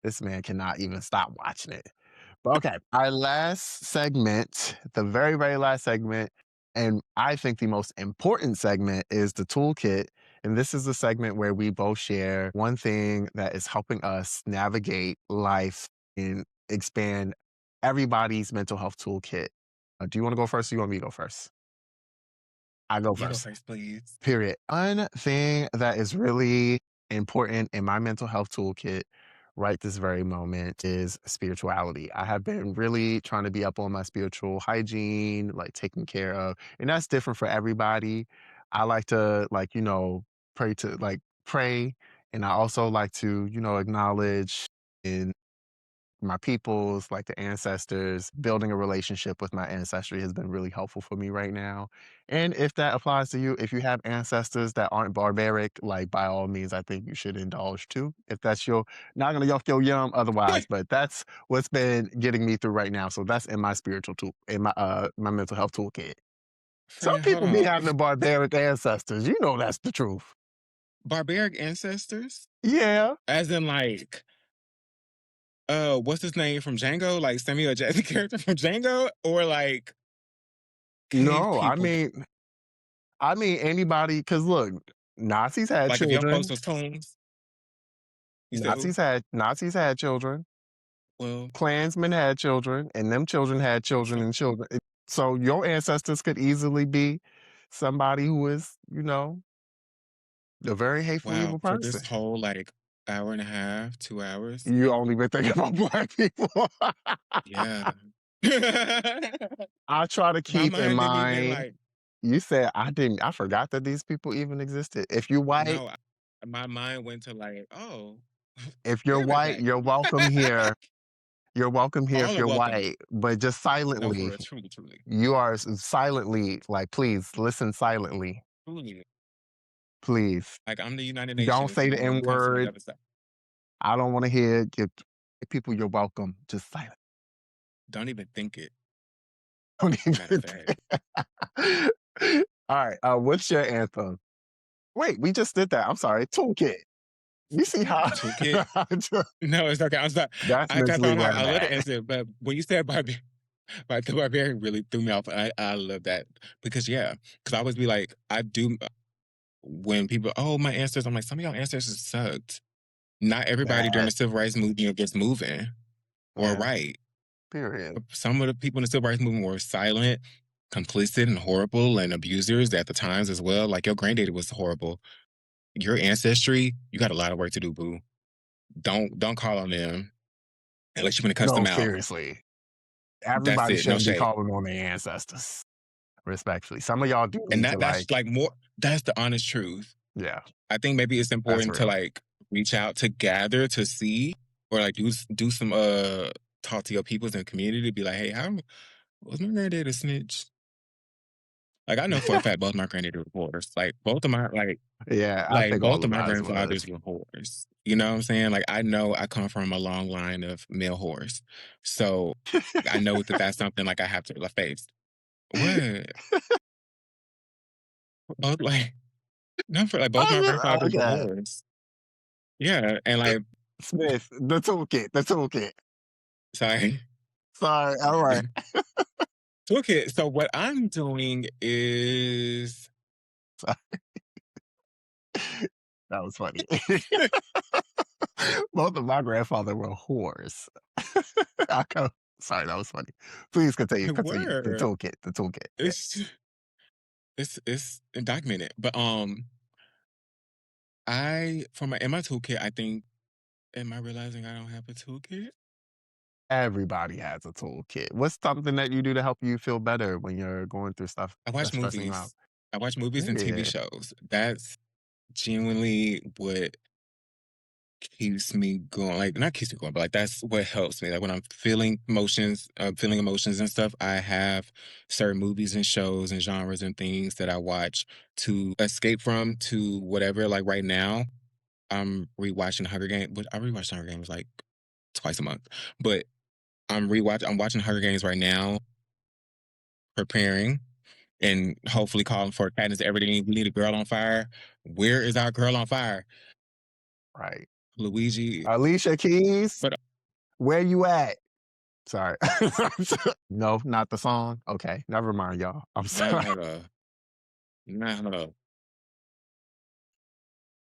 this man cannot even stop watching it. But okay, our last segment, the very, very last segment, and I think the most important segment is the toolkit. And this is the segment where we both share one thing that is helping us navigate life and expand everybody's mental health toolkit. Do you want to go first or you want me to go first? I go You go first. first, please. Period. One thing that is really important in my mental health toolkit right this very moment is spirituality. I have been really trying to be up on my spiritual hygiene, like taking care of, and that's different for everybody. I like to like, pray and I also like to, acknowledge and my peoples, like the ancestors, building a relationship with my ancestry has been really helpful for me right now. And if that applies to you, if you have ancestors that aren't barbaric, like by all means, I think you should indulge too. If that's your not gonna yuck your yum otherwise, but that's what's been getting me through right now. So that's in my spiritual tool, in my mental health toolkit. Some Friend, hold people be on. having barbaric ancestors. You know that's the truth. Barbaric ancestors? Yeah. As in like what's his name from Django? Like Samuel Jackson character from Django? Or like cave No, I people? mean I mean anybody because look, Nazis had Like if young folks children. was tombs? You said who? Nazis had children, Well, Klansmen had children, and them children had children and children. So your ancestors could easily be somebody who is, a very hateful, wow, evil for this person. whole like hour and a half, 2 hours. You only been thinking about black people. Yeah. I try to My keep in mind didn't even mind. like You said I didn't. I forgot that these people even existed. no, my mind went to like, oh, If you're very white, black you're people. welcome here. You're welcome here if All are you're welcome. white, but just No, for silently. real, truly, truly. You are silently, like, please listen silently. Truly. Please. Like I'm the United Don't Nations say the when N it comes to the word. other side. I don't want to hear it. Give people you're welcome. Just silent. Don't even think it. Don't Matter of even. fact. All right. What's your anthem? Wait, we just did that. I'm sorry. Toolkit. You see how The toolkit? No, it's okay. I'm sorry. that's I kept mentally on where I I'm love the at. answer, but when you said like the barbarian really threw me off. I love that. Because yeah, because I always be like, I do when people, oh, my ancestors, I'm like, some of y'all ancestors sucked. Not everybody during Bad. the civil rights movement was moving or Yeah. right. Period. Some of the people in the civil rights movement were silent, complicit, and horrible, and abusers at the times as well. Like your granddaddy was horrible. Your ancestry, you got a lot of work to do, boo. Don't call on them unless you want to cuss No, them out. seriously. That's Everybody it. No shouldn't be shade. calling on their ancestors. Respectfully. Some of y'all do And need to that's like, like more. That's the honest truth. yeah, I think maybe it's that's important to real. like reach out to gather to see or like do some talk to your peoples in the community. Be like, hey, how was my granddad a snitch? Like I know for a fact both my granddad were whores. Like both of my Yeah, I like think all both of of my ours was. grandfathers were whores. You know what I'm saying? Like I know I come from a long line of male whores. So I know that that's something like I have to face. What? Both like no, for like both my Oh, grandfathers were okay. whores. Yeah, and like Smith, the toolkit, the toolkit. sorry. Sorry, all right. Okay, so what I'm doing is That was funny. Both of my grandfather were whores. I co- Sorry, that was funny. Please continue, they continue. were. The toolkit. Yeah. It's it's documented. But I for my in my toolkit, I think am I realizing I don't have a toolkit? Everybody has a toolkit. What's something that you do to help you feel better when you're going through stuff I watch that's stressing you out? movies. I watch movies and TV Yeah. shows. That's genuinely what keeps me going. Like not keeps me going, but like that's what helps me. Like when I'm feeling emotions and stuff, I have certain movies and shows and genres and things that I watch to escape from to whatever. Like right now, I'm rewatching Hunger Games. But I rewatch Hunger Games like twice a month. But I'm watching Hunger Games right now, preparing and hopefully calling for Katniss Everdeen. We need a girl on fire. Where is our girl on fire? Right. Luigi. Alicia Keys, But where you at? Sorry. No, not the song. Okay, never mind, y'all. I'm not sorry. her. Not her.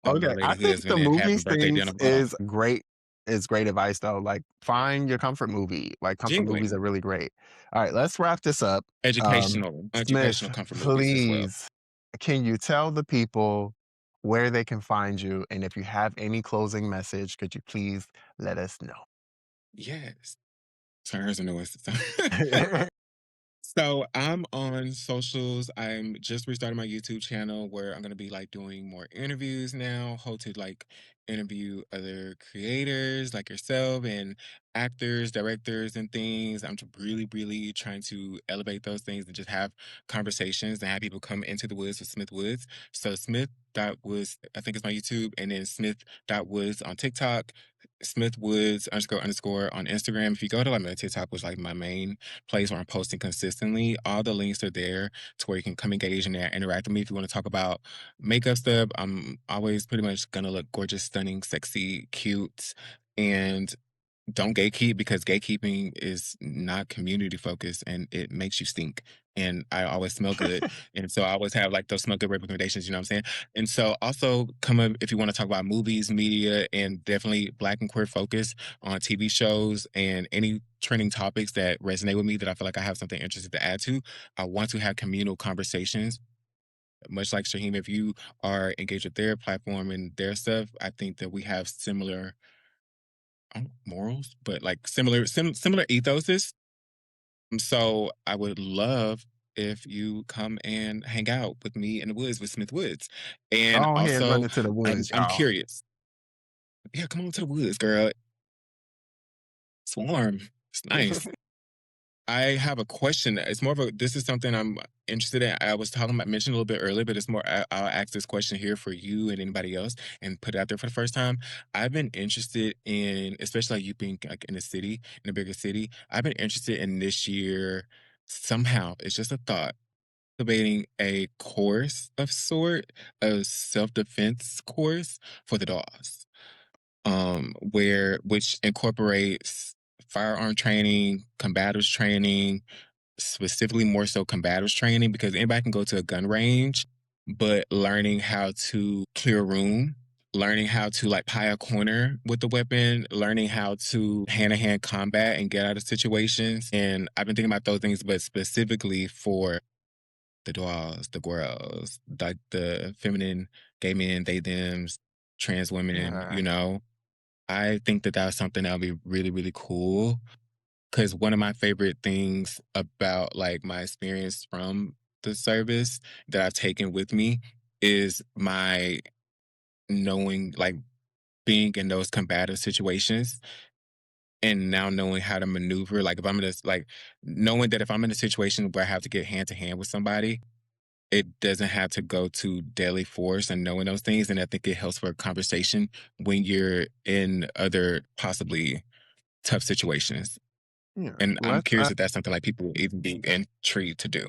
Oh, my Okay, I lady who think has been the at having movies birthday things dinner. Hold on. is great advice though. Like find your comfort movie. Like comfort movies Genuine. are really great. All right, let's wrap this up. Educational Smith, comfort movies as well. please, can you tell the people where they can find you? And if you have any closing message, could you please let us know? Yes. Sorry, here's a noise. So I'm on socials. I'm just restarting my YouTube channel where I'm gonna be like doing more interviews now. Hope to like interview other creators like yourself and actors, directors, and things. Really, really trying to elevate those things and just have conversations and have people come into the woods with Smith Woods. So Smith.woods, I think it's my YouTube, and then Smith.woods on TikTok, Smith Woods underscore on Instagram. If you go to like my TikTok, which is like my main place where I'm posting consistently. All the links are there to where you can come engage in there, interact with me. If you want to talk about makeup stuff, I'm always pretty much gonna look gorgeous, stunning, sexy, cute, and don't gatekeep because gatekeeping is not community focused and it makes you stink. And I always smell good. And so I always have like those smell good recommendations, you know what I'm saying? And so also come up if you want to talk about movies, media, and definitely Black and queer focus on TV shows and any trending topics that resonate with me that I feel like I have something interesting to add to. I want to have communal conversations. Much like Shahem, if you are engaged with their platform and their stuff, I think that we have similar morals, but like similar ethoses. So I would love if you come and hang out with me in the woods with Smith Woods. And Go ahead and run also, into the woods, I'm y'all. curious. Yeah, come on to the woods, girl. It's warm. It's nice. I have a question. It's more of a. This is something I'm interested in. I was talking about mentioned a little bit earlier, but it's more. I'll ask this question here for you and anybody else, and put it out there for the first time. I've been interested in, especially like you being like in a city, in a bigger city. I've been interested in this year. Somehow, it's just a thought. Debating a course of sort, a self defense course for the dogs, where which incorporates firearm training, combatives training, specifically more so combatives training because anybody can go to a gun range, but learning how to clear a room, learning how to like pie a corner with the weapon, learning how to hand to hand combat and get out of situations. And I've been thinking about those things, but specifically for the dwells, the girls, like the feminine, gay men, they, thems, trans women, Yeah. you know. I think that that's something that would be really, really cool. Because one of my favorite things about like my experience from the service that I've taken with me is my knowing, like being in those combative situations and now knowing how to maneuver. Like if I'm in this, like knowing that if I'm in a situation where I have to get hand to hand with somebody, it doesn't have to go to deadly force and knowing those things. And I think it helps for a conversation when you're in other possibly tough situations. Yeah. And I'm Let's curious if that's something like people would even be intrigued to do.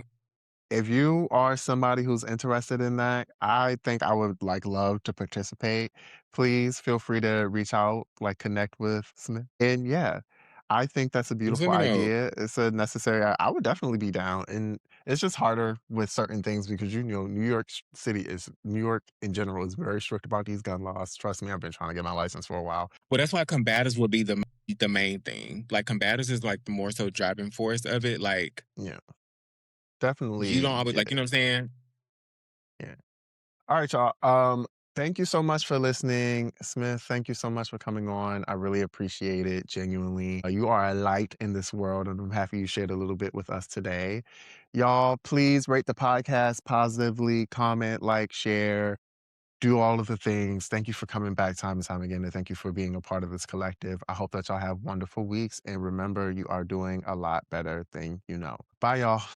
If you are somebody who's interested in that, I think I would like love to participate. Please feel free to reach out, like connect with Smith. And yeah, I think that's a Just let beautiful me know. idea. It's a necessary. I would definitely be down. And it's just harder with certain things because you know New York in general is very strict about these gun laws. Trust me, I've been trying to get my license for a while. Well, that's why combatives would be the main thing. Like combatives is like the more so driving force of it. Like Yeah, you definitely don't always get like, you it. know what I'm saying? Yeah. All right, y'all. Thank you so much for listening. Smith, thank you so much for coming on. I really appreciate it, genuinely. You are a light in this world, and I'm happy you shared a little bit with us today. Y'all, please rate the podcast positively, comment, like, share, do all of the things. Thank you for coming back time and time again, and thank you for being a part of this collective. I hope that y'all have wonderful weeks, and remember, you are doing a lot better than you know. Bye, y'all.